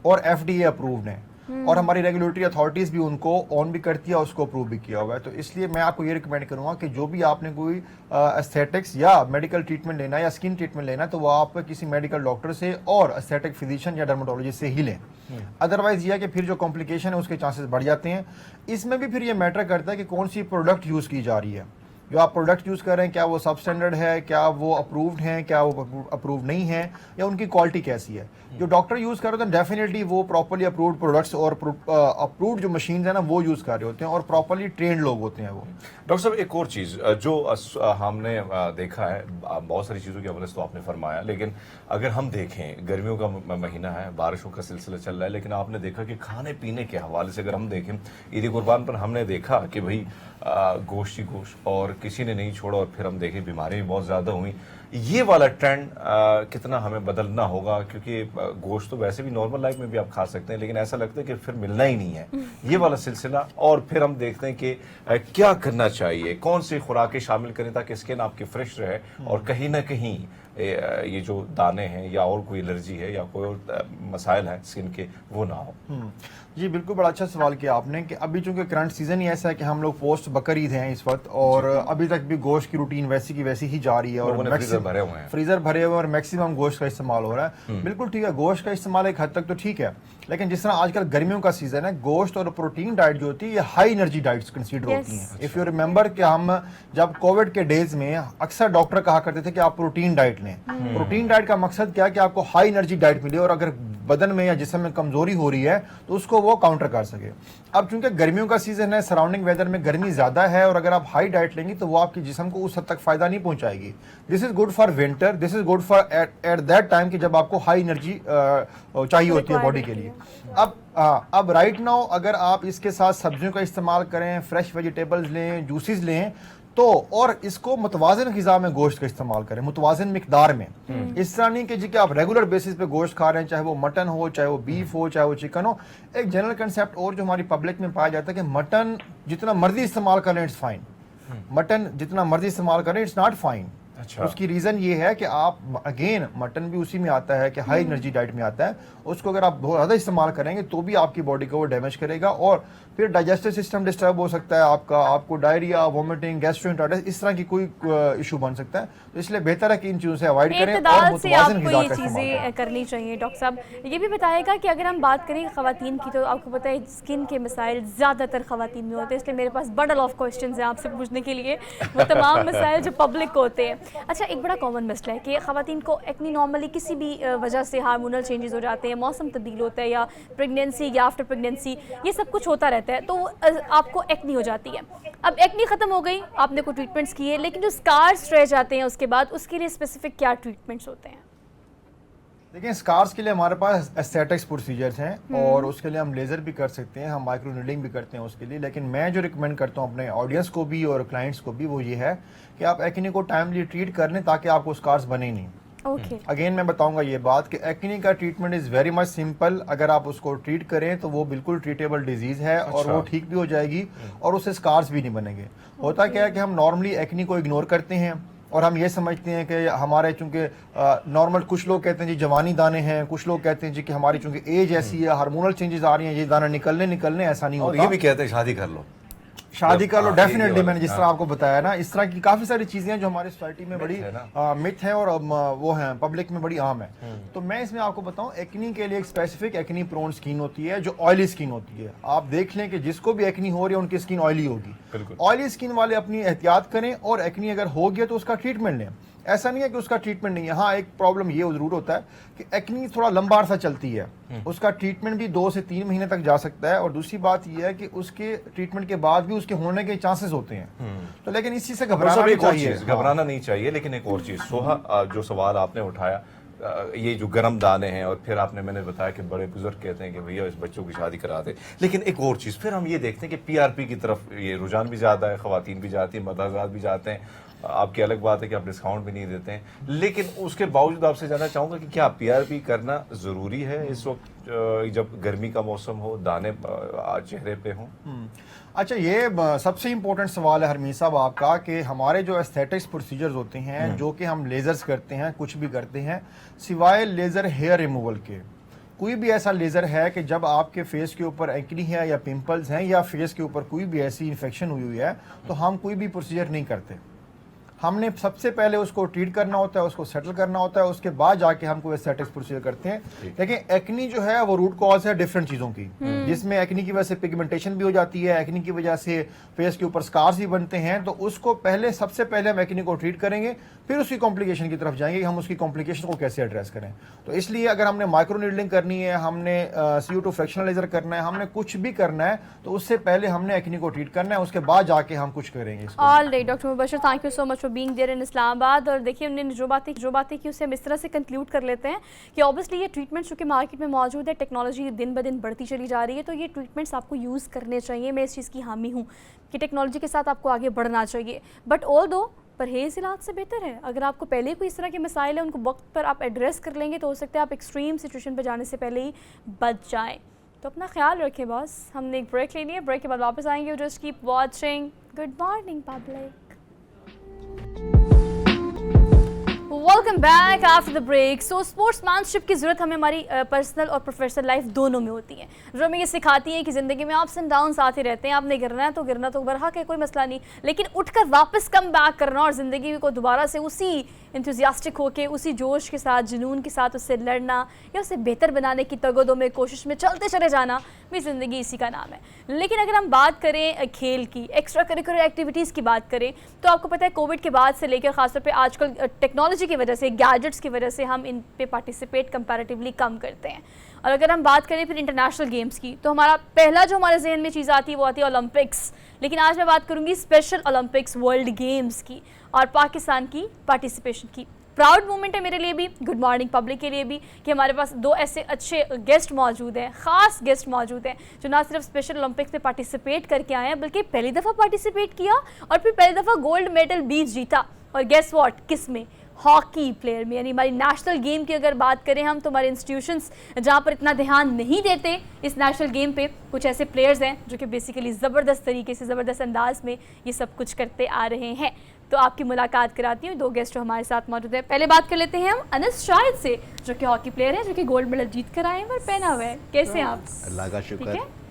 और FDA अप्रूव्ड हैं, और हमारी रेगुलेटरी अथॉरिटीज़ भी उनको ऑन भी करती है और उसको अप्रूव भी किया हुआ है। तो इसलिए मैं आपको ये रिकमेंड करूंगा कि जो भी आपने कोई एस्थेटिक्स या मेडिकल ट्रीटमेंट लेना है या स्किन ट्रीटमेंट लेना है तो वो आप किसी मेडिकल डॉक्टर से और एस्थेटिक फिजिशियन या डर्माटोलॉजिस्ट से ही लें। अदरवाइज ये है कि फिर जो कॉम्प्लिकेशन है उसके चांसेस बढ़ जाते हैं। इसमें भी फिर ये मैटर करता है कि कौन सी प्रोडक्ट यूज़ की जा रही है। जो आप प्रोडक्ट यूज़ कर रहे हैं क्या वो सब स्टैंडर्ड है, क्या वो अप्रूव्ड हैं, क्या वो अप्रूव नहीं है, या उनकी क्वालिटी कैसी है। जो डॉक्टर यूज़ कर रहे होते हैं डेफिनेटली वो प्रॉपर्ली अप्रूव्ड प्रोडक्ट्स और अप्रूव्ड जो मशीन है ना वो यूज़ कर रहे होते हैं और प्रॉपर्ली ट्रेंड लोग होते हैं वो। डॉक्टर साहब एक और चीज़ जो हमने देखा है, बहुत सारी चीज़ों की हमने तो आपने फरमाया, लेकिन अगर हम देखें गर्मियों का महीना है, बारिशों का सिलसिला चल रहा है, लेकिन आपने देखा कि खाने पीने के हवाले से अगर हम देखें, ईद कुर्बान पर हमने देखा कि भाई गोश्त ही गोश्त और किसी ने नहीं छोड़ा, और फिर हम देखें बीमारी भी बहुत ज़्यादा हुई। ये वाला ट्रेंड कितना हमें बदलना होगा, क्योंकि गोश्त तो वैसे भी नॉर्मल लाइफ में भी आप खा सकते हैं, लेकिन ऐसा लगता है कि फिर मिलना ही नहीं है ये वाला सिलसिला। और फिर हम देखते हैं कि क्या करना चाहिए, कौन सी खुराकें शामिल करें ताकि स्किन आपकी फ्रेश रहे और कहीं ना कहीं ये जो दाने हैं या और कोई एलर्जी है या कोई और मसाइल है स्किन के वो ना हो। जी बिल्कुल, बड़ा अच्छा सवाल किया आपने कि अभी चूंकि करंट सीजन ही ऐसा है कि हम लोग पोस्ट बकर ईद हैं इस वक्त, और अभी तक भी गोश्त की रूटीन वैसी की वैसी ही जा रही है और फ्रीजर भरे हुए हैं, फ्रीजर भरे हुए और मैक्सिमम गोश्त का इस्तेमाल हो रहा है। बिल्कुल ठीक है, गोश्त का इस्तेमाल एक हद तक तो ठीक है, लेकिन जिस तरह आजकल गर्मियों का सीजन है, गोश्त और प्रोटीन डाइट जो होती है ये हाई एनर्जी डाइट्स कंसीडर होती हैं। इफ यू रिमेंबर कि हम जब कोविड के डेज में अक्सर डॉक्टर कहा करते थे कि आप प्रोटीन डाइट लें। प्रोटीन डाइट का मकसद क्या है कि आपको हाई एनर्जी डाइट मिले और अगर बदन में या जिस्म में कमजोरी हो रही है तो उसको वो काउंटर कर सके। अब चूंकि गर्मियों का सीजन है, सराउंडिंग वेदर में गर्मी ज्यादा है, और अगर आप हाई डाइट लेंगी तो वो आपके जिस्म को उस हद तक फायदा नहीं पहुंचाएगी। This is good for winter, this is good for at that time कि जब आपको हाई एनर्जी चाहिए होती है बॉडी के लिए। अब राइट नाउ अगर आप इसके साथ सब्जियों का इस्तेमाल करें, फ्रेश वेजिटेबल्स लें, जूसेस लें, तो और इसको मुतवाज़िन ग़िज़ा में गोश्त का इस्तेमाल करें, मुतवाज़िन मिकदार में। इस तरह नहीं कि जी कि आप रेगुलर बेसिस पे गोश्त खा रहे हैं, चाहे वो मटन हो, चाहे वो बीफ हो, चाहे वो चिकन हो। एक जनरल कंसेप्ट और जो हमारी पब्लिक में पाया जाता है कि मटन जितना मर्जी इस्तेमाल करें इट्स फाइन, मटन जितना मर्जी इस्तेमाल करें इट्स नॉट फाइन। अच्छा। उसकी रीज़न ये है कि आप अगेन मटन भी उसी में आता है कि हाई एनर्जी डाइट में आता है, उसको अगर आप बहुत ज़्यादा इस्तेमाल करेंगे तो भी आपकी बॉडी को वो डैमेज करेगा और फिर डाइजेस्टिव सिस्टम डिस्टर्ब हो सकता है आपका, आपको डायरिया, वोमिटिंग, गैस्ट्रोएंटेराइटिस इस तरह की कोई इशू बन सकता है। तो इसलिए बेहतर है कि इन चीज़ों से अवॉइड करें और इत्तेदाल से मुतवाज़िन आपको ग़िज़ा ये का इस्तेमाल करें। चीज़ें करनी चाहिए। डॉक्टर साहब ये भी बताएगा कि अगर हम बात करें ख़वातीन की, तो आपको पता है स्किन के मसाइल ज़्यादातर ख़वातीन में होते हैं, इसलिए मेरे पास बंडल ऑफ क्वेश्चंस हैं आपसे पूछने के लिए, वो तमाम मसाइल जो पब्लिक को होते हैं। अच्छा, एक बड़ा कॉमन मसला है कि ख़वातीन को एक्ने नॉर्मली किसी भी वजह से हार्मोनल चेंजेस हो जाते हैं, मौसम तब्दील होता है या प्रेगनेंसी या आफ्टर प्रेगनेंसी, ये सब कुछ होता रहता है, तो आपको एक्ने हो जाती है। अब एक्ने ख़त्म हो गई, आपने कोई ट्रीटमेंट्स किए, लेकिन जो स्कार्स रह जाते हैं उसके बाद, उसके लिए स्पेसिफिक क्या ट्रीटमेंट्स होते हैं? देखिए, स्कार्स के लिए हमारे पास एस्थेटिक्स प्रोसीजर्स हैं और उसके लिए हम लेज़र भी कर सकते हैं, हम माइक्रो नीडलिंग भी करते हैं उसके लिए। लेकिन मैं जो रिकमेंड करता हूँ अपने ऑडियंस को भी और क्लाइंट्स को भी, वो ये है कि आप एक्ने को टाइमली ट्रीट कर लें ताकि आपको स्कार्स बने नहीं। ओके। अगेन मैं बताऊंगा ये बात कि एक्ने का treatment is very much simple. अगर आप उसको ट्रीट करें तो वो बिल्कुल ट्रीटेबल डिजीज़ है और वो ठीक भी हो जाएगी और उससे स्कार्स भी नहीं बनेंगे। होता क्या है कि हम नॉर्मली एक्ने को इग्नोर करते हैं और हम ये समझते हैं कि हमारे चूंकि नॉर्मल, कुछ लोग कहते हैं जी जवानी दाने हैं, कुछ लोग कहते हैं जी कि हमारी चूंकि एज ऐसी है, हार्मोनल चेंजेस आ रही हैं, ये दाना निकलने ऐसा नहीं और होता। ये भी कहते हैं शादी कर लो, शादी कर लो, हाँ, डेफिनेटली। ये मैंने जिस तरह आपको बताया ना, इस तरह की काफ़ी सारी चीज़ें हैं जो हमारी सोसाइटी में बड़ी मिथ है और वो हैं पब्लिक में बड़ी आम है। तो मैं इसमें आपको बताऊं, एक्नी के लिए एक स्पेसिफिक एक्नी प्रोन स्किन होती है जो ऑयली स्किन होती है। आप देख लें कि जिसको भी एक्नी हो रही है उनकी स्किन ऑयली होगी। ऑयली स्किन वाले अपनी एहतियात करें और एक्नी अगर हो गया तो उसका ट्रीटमेंट लें। ऐसा नहीं है कि उसका ट्रीटमेंट नहीं है। हाँ, एक प्रॉब्लम ये जरूर होता है कि एक्नी थोड़ा लंबा अरसा चलती है, उसका ट्रीटमेंट भी 2 से 3 महीने तक जा सकता है और दूसरी बात यह है कि उसके ट्रीटमेंट के बाद भी उसके होने के चांसेस होते हैं। तो लेकिन इस चीज से घबराना नहीं चाहिए। घबराना नहीं चाहिए। लेकिन एक और चीज सोहा, जो सवाल आपने उठाया, ये जो गर्म दाने हैं और फिर आपने, मैंने बताया कि बड़े बुजुर्ग कहते हैं कि भैया इस बच्चों की शादी करा दे। लेकिन एक और चीज़ फिर हम ये देखते हैं कि पीआरपी की तरफ ये रुझान भी ज़्यादा है, ख़वातीन भी जाती हैं, मर्दाज़ात भी जाते हैं। आपकी अलग बात है कि आप डिस्काउंट भी नहीं देते हैं, लेकिन उसके बावजूद आपसे जानना चाहूँगा कि क्या पीआरपी करना ज़रूरी है इस वक्त जब गर्मी का मौसम हो, दाने चेहरे पे हों? अच्छा, ये सबसे इम्पोर्टेंट सवाल है हरमीत साहब आपका कि हमारे जो एस्थेटिक्स प्रोसीजर्स होते हैं, जो कि हम लेज़र्स करते हैं, कुछ भी करते हैं, सिवाय लेज़र हेयर रिमूवल के, कोई भी ऐसा लेज़र है कि जब आपके फेस के ऊपर एक्नी है या पिंपल्स हैं या फेस के ऊपर कोई भी ऐसी इन्फेक्शन हुई है, तो हम कोई भी प्रोसीजर नहीं करते। हमने सबसे पहले उसको ट्रीट करना होता है, उसको सेटल करना होता है, उसके बाद जाके हम कोई एस्थेटिक्स प्रोसीजर करते हैं। लेकिन एक्नी जो है वो रूट कॉज है डिफरेंट चीज़ों की, जिसमें एक्नी की वजह से पिगमेंटेशन भी हो जाती है, एक्नी की वजह से फेस के ऊपर स्कार्स भी बनते हैं। तो उसको सबसे पहले हम एक्नी को ट्रीट करेंगे, फिर उसकी कॉम्प्लिकेशन की तरफ जाएंगे कि हम उसकी कॉम्प्लिकेशन को कैसे एड्रेस करें। तो इसलिए अगर हमने माइक्रो नीडलिंग करनी है, हमने CO2 फ्रैक्शनल लेजर करना है, हमने कुछ भी करना है, तो उससे पहले हमने एक्नी को ट्रीट करना है, उसके बाद जाके हम कुछ करेंगे। Alright doctor Mubashar, thank you so much for being there in Islamabad. और देखिए, उन्होंने जो बातें की उससे हम इस तरह से कंक्लूड कर लेते हैं कि ऑब्वियसली ये ट्रीटमेंट चूँकि मार्केट में मौजूद है, टेक्नोलॉजी दिन ब दिन बढ़ती चली जा रही है, तो ये ट्रीटमेंट्स आपको यूज़ करने चाहिए। मैं इस चीज़ की हामी हूँ कि टेक्नोलॉजी के साथ आपको आगे बढ़ना चाहिए, बट ऑल दो परहेज़ इलाज से बेहतर है। अगर आपको पहले कोई इस तरह के मसाइल है, उनको वक्त पर आप एड्रेस कर लेंगे तो हो सकता है आप एक्सट्रीम सिचुएशन पर जाने से पहले ही बच जाएँ। तो अपना ख्याल रखें बॉस। हमने एक ब्रेक लेनी है, ब्रेक के बाद वापस आएंगे। Just keep watching. Good morning public. Welcome back after the break. So sportsmanship की ज़रूरत हमें हमारी पर्सनल और प्रोफेशनल लाइफ दोनों में होती है, जो हमें ये सिखाती है कि ज़िंदगी में अप्स एंड डाउन्स आते रहते हैं। आपने गिरना तो बरहक है, कोई मसला नहीं, लेकिन उठकर वापस कम बैक करना और ज़िंदगी को दोबारा से उसी इंथुजियास्टिक होके, उसी जोश के साथ, जुनून के साथ उससे लड़ना या उसे बेहतर बनाने की तगोदो में कोशिश में चलते चले जाना भी ज़िंदगी इसी का नाम है। लेकिन अगर हम बात करें खेल की, एक्स्ट्रा करिकुलर एक्टिविटीज़ की बात करें, तो आपको पता है कोविड के बाद से लेकर ख़ासतौर पे आजकल टेक्नोलॉजी की वजह से, गैजेट्स की वजह से हम इन पे पार्टिसिपेट कंपैरेटिवली कम करते हैं। और अगर हम बात करें फिर इंटरनेशनल गेम्स की, तो हमारा पहला जो हमारे जहन में चीज़ आती है वो आती है ओलंपिक्स। लेकिन आज मैं बात करूंगी स्पेशल ओलंपिक्स वर्ल्ड गेम्स की और पाकिस्तान की पार्टिसिपेशन की। प्राउड मोमेंट है मेरे लिए भी, गुड मॉर्निंग पब्लिक के लिए भी, कि हमारे पास दो ऐसे अच्छे गेस्ट मौजूद हैं, ख़ास गेस्ट मौजूद हैं, जो ना सिर्फ स्पेशल ओलंपिक्स में पार्टिसिपेट करके आए हैं, बल्कि पहली दफ़ा पार्टिसिपेट किया और फिर पहली दफ़ा गोल्ड मेडल भी जीता। और गेस व्हाट, किस में? हॉकी प्लेयर में। यानी हमारी नेशनल गेम की अगर बात करें हम, तो हमारे इंस्टीट्यूशंस जहाँ पर इतना ध्यान नहीं देते इस नेशनल गेम पे, कुछ ऐसे प्लेयर्स हैं जो कि बेसिकली ज़बरदस्त तरीके से, ज़बरदस्त अंदाज में ये सब कुछ करते आ रहे हैं। तो आपकी मुलाकात कराती हूँ। 2 गेस्ट जो हमारे साथ मौजूद है। पहले बात कर लेते हैं हम अनस शाहिद से, जो कि हॉकी प्लेयर है, जो कि गोल्ड मेडल जीत कर आए हैं और पहना हुआ है। कैसे हैं आप? अल्लाह का ठीक शुक्र। है,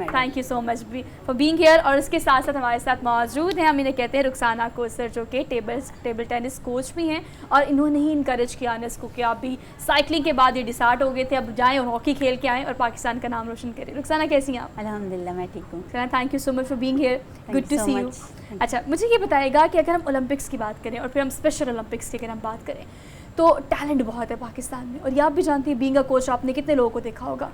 thank you so much for being here. और इसके साथ साथ हमारे साथ मौजूद हैं, हम इन्हें कहते हैं रुखसाना कोसर, जो कि टेबल टेनिस कोच भी हैं। और इन्होंने ही इनकरेज किया अनस को कि आप भी साइकिलिंग के बाद ये डिसाइड हो गए थे अब जाएं और हॉकी खेल के आएँ और पाकिस्तान का नाम रोशन करें। रुखसाना कैसी हैं आप? अल्हम्दुलिल्लाह मैं ठीक हूँ। Thank you so much for being here, good you too so see you. much. अच्छा, मुझे ये बताएगा कि अगर हम ओलंपिक्स की बात करें और फिर हम स्पेशल ओलंपिक्स की अगर हम बात करें, तो टैलेंट बहुत है पाकिस्तान में। और ये आप भी जानती हैं, बीइंग अ कोच, आपने कितने लोगों को देखा होगा।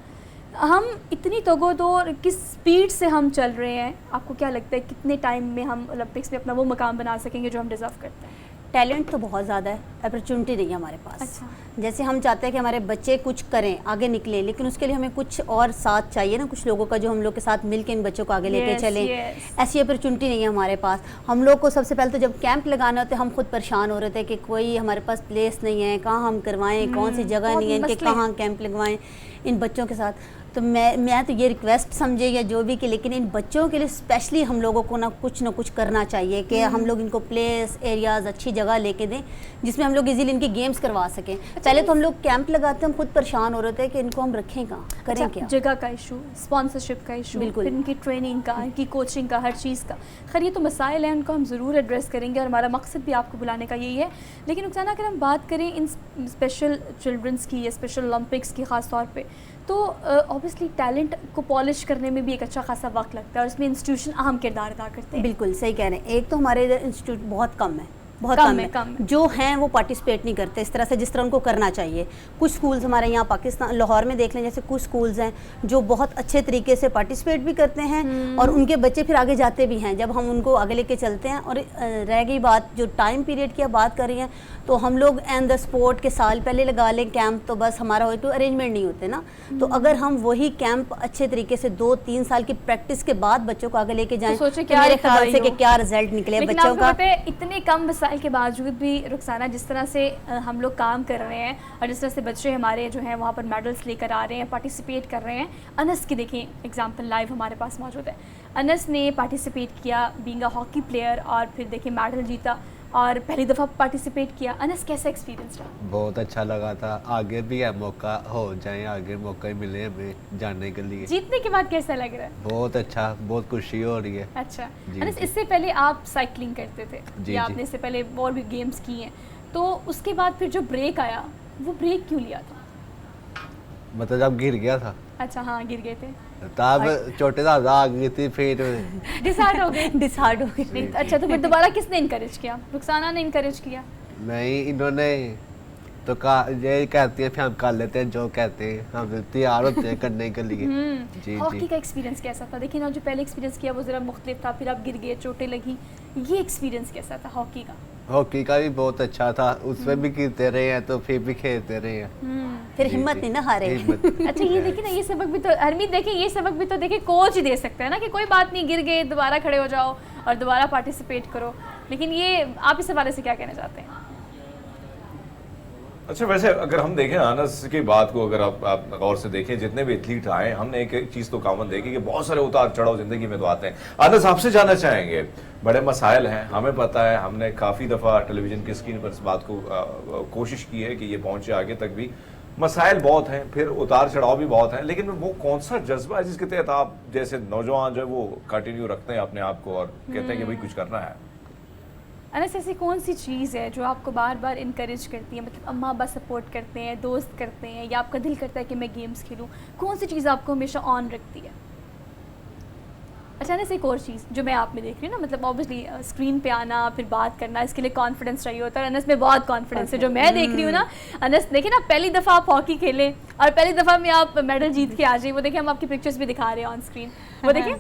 हम इतनी तगोदोर किस स्पीड से हम चल रहे हैं, आपको क्या लगता है कितने टाइम में हम ओलंपिक्स में अपना वो मकाम बना सकेंगे जो हम डिज़र्व करते हैं? टैलेंट तो बहुत ज़्यादा है, अपॉर्चुनिटी नहीं है हमारे पास। अच्छा। जैसे हम चाहते हैं कि हमारे बच्चे कुछ करें, आगे निकले, लेकिन उसके लिए हमें कुछ और साथ चाहिए ना, कुछ लोगों का जो हम लोग के साथ मिलकर इन बच्चों को आगे लेके Yes, चलें। yes. ऐसी अपॉर्चुनिटी नहीं है हमारे पास। हम लोग को सबसे पहले तो जब कैंप लगाना होता है, हम खुद परेशान हो रहे थे कि कोई हमारे पास प्लेस नहीं है, कहाँ हम करवाएं, कौन सी जगह बहुत नहीं है, इनके मसले हैं। कहाँ कैंप लगवाएं इन बच्चों के साथ। तो मैं तो ये रिक्वेस्ट समझे या जो भी कि, लेकिन इन बच्चों के लिए स्पेशली हम लोगों को ना कुछ करना चाहिए कि हम लोग इनको प्लेस एरियाज़ अच्छी जगह लेके दें जिसमें हम लोग इजीली इनकी गेम्स करवा सकें। पहले तो हम लोग कैंप लगाते, हम खुद परेशान हो रहे थे कि इनको हम रखें कहाँ, करें अच्छा, क्या। जगह का इशू, स्पॉन्सरशिप का इशू, बिल्कुल। फिर इनकी ट्रेनिंग का, इनकी कोचिंग का, हर चीज़ का। खैर ये तो मसाइल हैं, उनको हम ज़रूर एड्रेस करेंगे और हमारा मकसद भी आपको बुलाने का यही है। लेकिन रुखसाना, अगर हम बात करें इन स्पेशल चिल्ड्रंस की या स्पेशल ओलंपिक्स की ख़ास तौर पे, तो ऑब्वियसली टैलेंट को पॉलिश करने में भी एक अच्छा खासा वक्त लगता है और उसमें इंस्टीट्यूशन अहम किरदार अदा करते हैं। बिल्कुल सही कह रहे हैं। एक तो हमारे इधर इंस्टीट्यूट बहुत कम है, बहुत कम कम है, है। कम है। जो हैं वो पार्टिसिपेट नहीं करते इस तरह से जिस तरह उनको करना चाहिए। कुछ स्कूल्स हमारे यहाँ पाकिस्तान लाहौर में देख लें, जैसे कुछ स्कूल्स हैं जो बहुत अच्छे तरीके से पार्टिसिपेट भी करते हैं और उनके बच्चे फिर आगे जाते भी हैं जब हम उनको आगे लेके चलते हैं। और रह गई बात जो टाइम पीरियड की आप बात कर रही हैं, तो हम लोग एंड द स्पोर्ट के साल पहले लगा लें कैंप, तो बस हमारा कोई अरेंजमेंट नहीं होते ना। तो अगर हम वही कैंप अच्छे तरीके से 2-3 साल की प्रैक्टिस के बाद बच्चों को आगे लेके जाएं, सोचें तो क्या मेरे ख्याल से रखवाई कि हो। क्या रिजल्ट निकले लेकिन बच्चों आपको का। पता है, इतने कम वसाइल के बावजूद भी रुखसाना, जिस तरह से हम लोग काम कर रहे हैं और जिस तरह से बच्चे हमारे जो हैं वहाँ पर मेडल्स लेकर आ रहे हैं, पार्टिसिपेट कर रहे हैं। अनस की देखें एग्जांपल लाइव हमारे पास मौजूद है। अनस ने पार्टिसिपेट किया बीइंग अ हॉकी प्लेयर और फिर देखिए मेडल जीता और पहली दफ़ा पार्टिसिपेट किया। अनस, कैसा एक्सपीरियंस रहा? बहुत अच्छा लगा था। आगे भी है मौका, हो जाए आगे मौका ही मिले हमें जाने के लिए। जीतने के बाद कैसा लग रहा है? बहुत अच्छा, बहुत खुशी हो रही है। अच्छा जी, अनस, जी। इससे पहले आप साइकिलिंग करते थे जी, या जी। आपने इससे पहले और भी गेम्स की हैं, तो उसके बाद फिर जो ब्रेक आया, वो ब्रेक क्यों लिया था? मतलब जब गिर गया था अच्छा, हाँ, गिर गए थे, तब छोटे दादा आ गई थी, फिर डिसाइड हो गए। डिसाइड हो गए। नहीं, अच्छा, तो फिर दोबारा किसने इनकरेज किया? रुखसाना ने इनकरेज किया? नहीं, इन्होंने तो ये कहती है फिर हम कर लेते हैं जो कहते हैं, हम तैयार होते हैं करने के लिए। जी हॉकी जी। का एक्सपीरियंस कैसा था? देखिए ना, जो पहले एक्सपीरियंस किया वो ज़रा मुख्तलिफ था, फिर आप गिर गए, चोटें लगी, ये एक्सपीरियंस कैसा था हॉकी का? हॉकी का भी बहुत अच्छा था, उसमें भी गिरते रहे हैं तो फिर भी खेलते रहे हैं। फिर जी, हिम्मत जी। नहीं ना हारे। हिम्मत। अच्छा, ये देखिए ना, ये सबक भी तो हरमीत, देखिए ये सबक भी तो देखिए कोच ही दे सकते हैं ना, कि कोई बात नहीं, गिर गए, दोबारा खड़े हो जाओ और दोबारा पार्टिसिपेट करो। लेकिन ये आप इस हवाले से क्या कहना चाहते हैं? अच्छा, वैसे अगर हम देखें अनस की बात को, अगर आप गौर से देखें, जितने भी एथलीट आए, हमने एक चीज़ तो कॉमन देखी कि बहुत सारे उतार चढ़ाव जिंदगी में तो आते हैं। अनस, आपसे जानना चाहेंगे, बड़े मसाइल हैं, हमें पता है, हमने काफ़ी दफ़ा टेलीविज़न की स्क्रीन पर इस बात को कोशिश की है कि ये पहुँचे आगे तक भी। मसाइल बहुत हैं, फिर उतार चढ़ाव भी बहुत हैं, लेकिन वो कौन सा जज्बा है जिसके तहत आप जैसे नौजवान जो है वो कंटिन्यू रखते हैं अपने आप को और कहते हैं कि भाई कुछ करना है? अनस, ऐसी कौन सी चीज़ है जो आपको बार बार इनकरेज करती है? मतलब अम्मा अब्बा सपोर्ट करते हैं, दोस्त करते हैं, या आपका दिल करता है कि मैं गेम्स खेलूँ? कौन सी चीज़ आपको हमेशा ऑन रखती है? अच्छा अनस, एक और चीज़ जो मैं आप में देख रही हूँ ना, मतलब ऑब्वियसली स्क्रीन पे आना, फिर बात करना, इसके लिए कॉन्फिडेंस चाहिए होता है। अनस में बहुत कॉन्फिडेंस है, जो मैं देख रही हूँ ना। अनस, देखिए ना, पहली दफ़ा आप हॉकी खेलें और पहली दफ़ा में आप मेडल जीत के आ जाइए। वो देखिए, हम आपकी पिक्चर्स भी दिखा रहे हैं ऑन स्क्रीन। वो देखिए,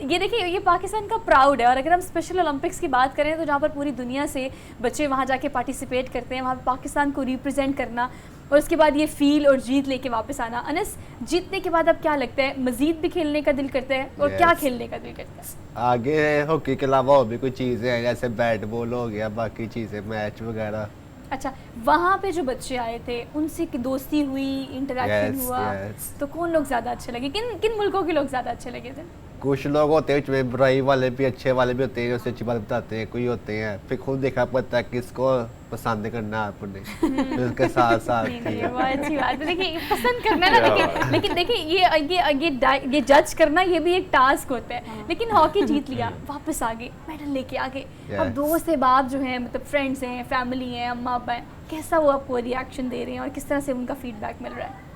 ये देखिए, ये पाकिस्तान का प्राउड है। और अगर हम स्पेशल ओलंपिक्स की बात करें, तो जहाँ पर पूरी दुनिया से बच्चे वहाँ जाके पार्टिसिपेट करते हैं, वहाँ पर पाकिस्तान को रिप्रेजेंट करना और उसके बाद ये फील और जीत लेके वापस आना। अनस, जीतने के बाद अब क्या लगता है, मजीद भी खेलने का दिल करता है? और क्या खेलने का दिल करता है? आगे हॉकी के अलावा और भी कुछ चीज़ें हैं, जैसे बैट बॉल हो गया, बाकी चीज़ें, मैच वगैरह। अच्छा, वहाँ पे जो बच्चे आए थे उनसे दोस्ती हुई, इंटरेक्शन Yes, हुआ, yes. तो कौन लोग ज़्यादा अच्छे लगे? किन किन मुल्कों के लोग ज़्यादा अच्छे लगे थे? कुछ लोग होते हैं उसमें बुराई वाले भी, अच्छे वाले भी होते हैं, उससे अच्छी बात बताते हैं, कोई होते हैं फिर खुद देखा पड़ता है किसको पसंद करना है आपने, फिर उसके साथ साथ नहीं, नहीं, बहुत अच्छी बात है। देखिए पसंद करना ना, लेकिन देखिए ये जज करना ये भी एक टास्क होता है। लेकिन हॉकी जीत लिया, वापस आ गए, मेडल लेके आ गए, अब Yes. दोस्त से बाप जो है, मतलब फ्रेंड्स हैं, फैमिली हैं, अम्मा अब्बा हैं, कैसा वो आपको रिएक्शन दे रहे हैं और किस तरह से उनका फीडबैक मिल रहा है?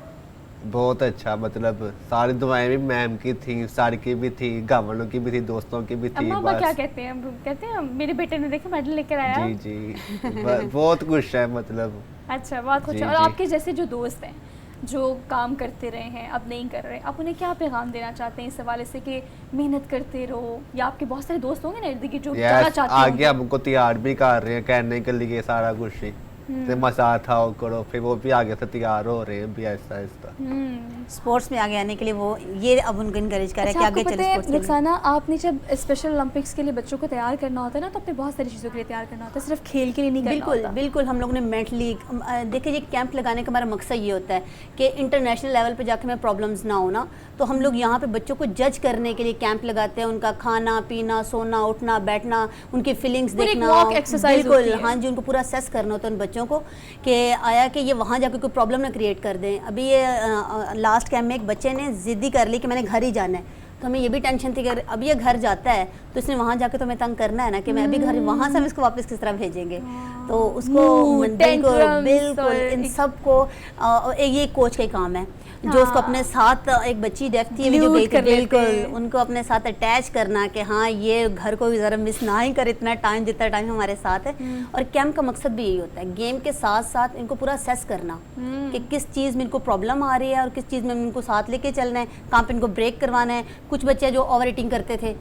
बहुत अच्छा, मतलब सारी दुआएं भी मैम की थी, सर की भी थी, गाँवों की भी थी, दोस्तों की भी थी। अम्मा अब्बा क्या कहते हैं? कहते हैं मेरे बेटे ने देखा मेडल लेकर आया। जी जी बहुत खुश है मतलब। अच्छा, बहुत कुछ। जी, और जी। आपके जैसे जो दोस्त हैं जो काम करते रहे हैं, अब नहीं कर रहे, आप उन्हें क्या पैगाम देना चाहते हैं इस हवाले से कि मेहनत करते रहो? या आपके बहुत सारे दोस्त होंगे ना इर्द गिर्द जो जाना यस, चाहते आगे होंगे? हमको तैयार भी कर रहे हैं करने के लिए सारा कुछ ही, तो मसाज था वो करो, फिर वो भी आगे से तैयार हो रहे हैं भी ऐसा ऐसा। स्पोर्ट्स में आगे आने के लिए वो ये अब उनको इनकरेज करें कि अच्छा, आगे आपको चले पता है स्पोर्ट्स में। रक्साना, आपने जब स्पेशल ओलंपिक्स के लिए बच्चों को तैयार करना होता है ना, तो आपने बहुत सारी चीज़ों के लिए तैयार करना होता है, सिर्फ खेल के लिए नहीं करना बिल्कुल होता। बिल्कुल, हम लोगों ने मेंटली देखिए, ये कैंप लगाने का हमारा मकसद ये होता है कि इंटरनेशनल लेवल पे जाके हमें प्रॉब्लम्स ना हो ना, तो हम लोग यहाँ पे बच्चों को जज करने के लिए कैंप लगाते हैं, उनका खाना पीना, सोना उठना बैठना, उनकी फीलिंग्स पूरी एक देखना, walk exercise होती बिल्कुल है। हाँ जी, उनको पूरा असेस करना होता है उन बच्चों को कि आया कि ये वहाँ जाके कोई प्रॉब्लम ना क्रिएट कर दें। अभी ये लास्ट कैंप में एक बच्चे ने ज़िद्दी कर ली कि मैंने घर ही जाना है, तो हमें ये भी टेंशन थी कि अब ये घर जाता है तो इसने वहाँ जाके तो हमें तंग करना है ना, कि मैं अभी घर वहाँ से हम इसको वापस किस तरह भेजेंगे, तो उसको Mood, बिल्कुल tantrums बिल्कुल और इन एक- सब को ये कोच का ही काम है, जो उसको अपने साथ एक बच्ची डेफ थी अभी जो Glued गई थी, कर लेते बिल्कुल हैं। उनको अपने साथ अटैच करना कि हाँ ये घर को भी ज़रा मिस ना ही करे इतना टाइम, जितना टाइम हमारे साथ है। और कैंप का मकसद भी यही होता है, गेम के साथ साथ इनको पूरा असेस करना कि किस चीज़ में इनको प्रॉब्लम आ रही है और किस चीज़ में इनको साथ लेके चलना है, कहाँ पे इनको ब्रेक करवाना है। कुछ बच्चे जो ओवर ईटिंग करते थे,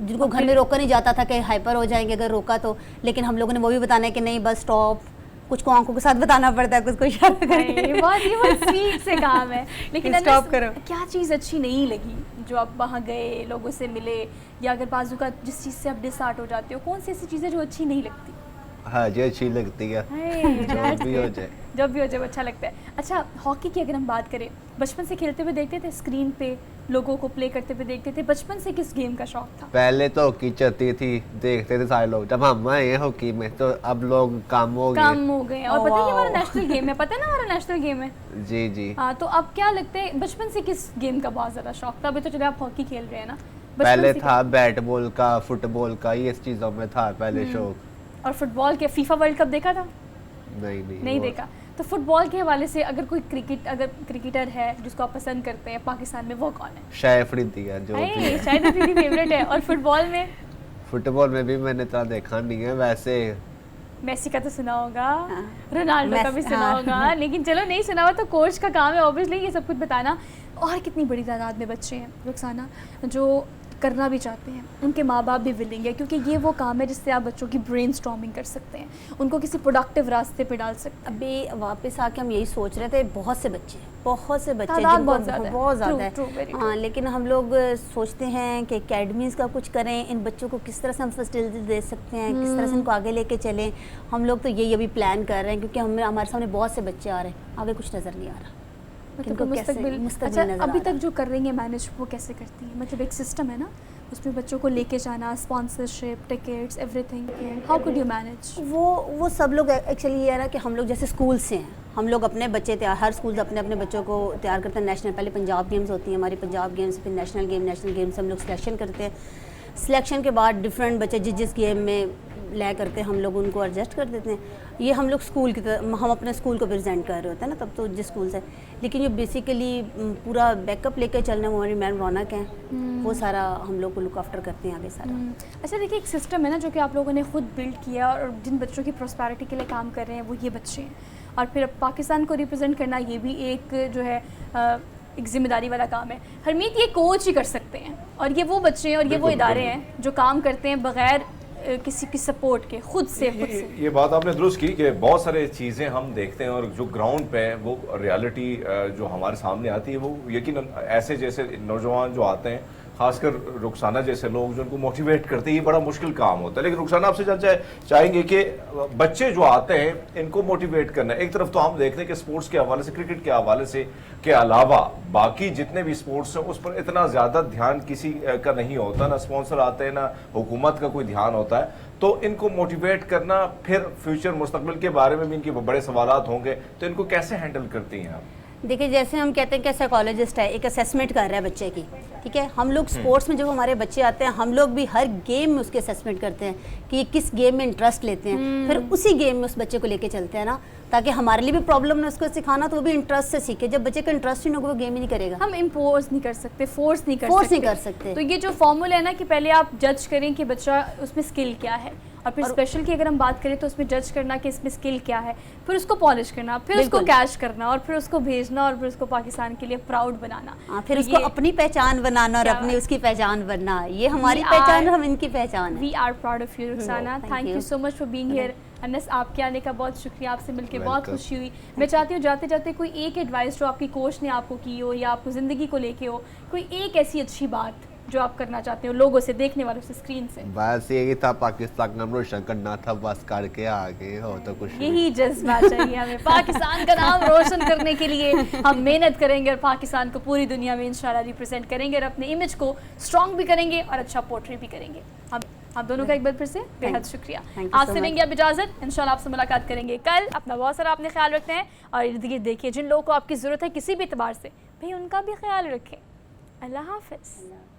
जिनको घर में रोका नहीं जाता था कि हाइपर हो जाएंगे अगर रोका तो, लेकिन हम लोगों ने वो भी बताना है कि नहीं बस स्टॉप, कुछ को आंखों के साथ बताना पड़ता है, कुछ को इशारा करके। ये बहुत स्वीट से काम है। लेकिन Stop अनस, करो। क्या चीज़ अच्छी नहीं लगी जो आप वहाँ गए, लोगों से मिले, या अगर बाजू का जिस चीज़ से आप डिसहार्ट हो जाते हो, कौन सी ऐसी चीज़ें जो अच्छी नहीं लगती? हाँ जी, अच्छी लगती है जो भी हो जाए। जब भी हो जाए अच्छा लगता है। अच्छा, हॉकी की अगर हम बात करें, बचपन से खेलते हुए देखते थे स्क्रीन पे, लोगों को प्ले करते हुए देखते थे, बचपन से किस गेम का शौक था? पहले तो हॉकी चलती थी, देखते थे सारे लोग, जब हम आए हैं हॉकी में तो अब लोग काम हो गए। काम हो गए। और Oh, पता है ये हमारा wow. नेशनल गेम है, पता है ना हमारा नेशनल गेम है। जी जी, हाँ, तो अब क्या लगता है बचपन से किस गेम का बहुत ज़्यादा शौक था? अभी तो चलो आप हॉकी खेल रहे हैं ना, बचपन पहले से था बैट बॉल का, फुटबॉल का, ये चीज़ों में था पहले शौक। और फुटबॉल के फीफा वर्ल्ड कप देखा था? नहीं वो- देखा। तो फुटबॉल के हवाले से अगर कोई क्रिकेटर है जिसको आप पसंद करते हैं पाकिस्तान में, वो कौन है? शायद अफरीदी है जो भी है। शायद मेरी फेवरेट है। और फुटबॉल में फुटबॉल में भी मैंने इतना देखा नहीं है, वैसे मेसी का तो सुना होगा, रोनाल्डो का भी सुना हाँ। होगा, लेकिन चलो नहीं सुना हुआ तो कोच का काम है ऑब्वियसली ये सब कुछ बताना। और कितनी बड़ी तादाद में बच्चे हैं रुखसाना जो करना भी चाहते हैं, उनके माँ बाप भी विलिंग है, क्योंकि ये वो काम है जिससे आप बच्चों की ब्रेन स्टॉर्मिंग कर सकते हैं, उनको किसी प्रोडक्टिव रास्ते पे डाल सकते हैं। अभी वापस आके हम यही सोच रहे थे, बहुत से बच्चे तादाद जिनको बहुत ज़्यादा है। बहुत ज़्यादा True, true, very है। true. हाँ, लेकिन हम लोग सोचते हैं कि एकेडमीज़ का कुछ करें, इन बच्चों को किस तरह से हम फैसिलिटी दे सकते हैं, किस तरह से इनको आगे लेके चलें। हम लोग तो यही अभी प्लान कर रहे हैं, क्योंकि हमारे सामने बहुत से बच्चे आ रहे हैं, आगे कुछ नज़र नहीं आ रहा। मतलब इनको कैसे- मुस्तकबिल। मुस्तकबिल अच्छा, नज़र अभी आ तक रहा जो कर रही है मैनेज, वो कैसे करती है? मतलब एक सिस्टम है ना, उसमें बच्चों को लेके जाना, sponsorship, tickets, everything. How could you manage? वो सब लोग एक्चुअली ये है ना कि हम लोग जैसे स्कूल से हैं, हम लोग अपने बच्चे तैयार, हर स्कूल अपने अपने बच्चों को तैयार करते हैं। नेशनल पहले पंजाब गेम्स होती हैं हमारी, पंजाब गेम्स, फिर नेशनल गेम से हम लोग सिलेक्शन करते हैं। सिलेक्शन के बाद डिफरेंट बच्चे जिस गेम में लय करते हैं हम लोग उनको एडजस्ट कर देते हैं। ये हम लोग स्कूल की तरह, हम अपने स्कूल को प्रेजेंट कर रहे होते हैं ना, तब तो जिस स्कूल से। लेकिन जो बेसिकली पूरा बैकअप लेकर चलना, वो हमारी मैम रौनक हैं, वो सारा हम लोग को लुक आफ्टर करते हैं आगे सारा। अच्छा, देखिए एक सिस्टम है ना जो कि आप लोगों ने खुद बिल्ड किया, और जिन बच्चों की प्रॉस्पेरिटी के लिए काम कर रहे हैं वो ये बच्चे हैं, और फिर अब पाकिस्तान को रिप्रेजेंट करना ये भी एक जो है एक जिम्मेदारी वाला काम है। हरमीत, ये कोच ही कर सकते हैं, और ये वो बच्चे हैं और ये वो बिल्कुल, इदारे बिल्कुल। हैं जो काम करते हैं बगैर किसी की सपोर्ट के, खुद से। ये बात आपने दुरुस्त की कि बहुत सारे चीज़ें हम देखते हैं और जो ग्राउंड पे है वो रियलिटी जो हमारे सामने आती है वो यकीनन ऐसे जैसे नौजवान जो आते हैं, खासकर रुखसाना जैसे लोग जो उनको मोटिवेट करते हैं, ये बड़ा मुश्किल काम होता है। लेकिन रुखसाना आपसे चाहेंगे कि बच्चे जो आते हैं इनको मोटिवेट करना, एक तरफ तो हम देख रहे हैं कि स्पोर्ट्स के हवाले से, क्रिकेट के हवाले से के अलावा बाकी जितने भी स्पोर्ट्स हैं उस पर इतना ज़्यादा ध्यान किसी का नहीं होता, ना स्पॉन्सर आते हैं, ना हुकूमत का कोई ध्यान होता है। तो इनको मोटिवेट करना, फिर फ्यूचर मुस्तकबिल के बारे में भी इनके बड़े सवालात होंगे, तो इनको कैसे हैंडल करती हैं आप? देखिए, जैसे हम कहते हैं कि साइकोलॉजिस्ट है, एक असेसमेंट कर रहा है बच्चे की, ठीक है। हम लोग स्पोर्ट्स में जब हमारे बच्चे आते हैं, हम लोग भी हर गेम में उसके असेसमेंट करते हैं कि ये किस गेम में इंटरेस्ट लेते हैं, फिर उसी गेम में उस बच्चे को लेके चलते हैं ना, ताकि हमारे लिए भी प्रॉब्लम ना उसको सिखाना, तो वो भी इंटरेस्ट से सीखे। जब बच्चे का इंटरेस्ट ही ना होगा, वो गेम ही नहीं करेगा। हम इम्पोज नहीं कर सकते, फोर्स नहीं कर सकते। तो ये जो फॉर्मूला है ना कि पहले आप जज करें कि बच्चा उसमें स्किल क्या है, और फिर स्पेशल की अगर हम बात करें तो उसमें जज करना कि इसमें स्किल क्या है, फिर उसको पॉलिश करना, फिर उसको कैच करना, और फिर उसको भेजना, और फिर उसको पाकिस्तान के लिए प्राउड बनाना, फिर उसको अपनी पहचान बनाना और अपनी उसकी पहचान बनना। ये हमारी पहचान है, हम इनकी पहचान है। We are proud of you Rukhsana, thank you so much for being here. Anas, आपके आने का बहुत शुक्रिया, आपसे मिलकर बहुत खुशी हुई। मैं चाहती हूँ जाते जाते कोई एक एडवाइस जो आपकी कोच ने आपको की हो या आपको ज़िंदगी को लेके हो, कोई एक ऐसी अच्छी बात जो आप करना चाहते हो लोगों से, देखने वालों से, स्क्रीन से। बस यही था, पाकिस्तान का नाम रोशन करना था, बस करके आगे हो तो कुछ यही जज्बा चाहिए हमें। पाकिस्तान का नाम रोशन करने के लिए हम मेहनत करेंगे और पाकिस्तान को पूरी दुनिया में इंशाल्लाह रिप्रेजेंट करेंगे और अपने इमेज को स्ट्रॉन्ग भी करेंगे और अच्छा पोर्ट्रे भी करेंगे। हम आप दोनों का एक बार फिर से बेहद शुक्रिया। आपसे लेंगे अब इजाज़त, इंशाल्लाह आपसे मुलाकात करेंगे कल। अपना बहुत सारा आपने ख्याल रखना है और इर्द गिर्द देखिए जिन लोगों को आपकी ज़रूरत है किसी भी एतबार से, भाई उनका भी ख्याल रखें। अल्लाह हाफ़िज़।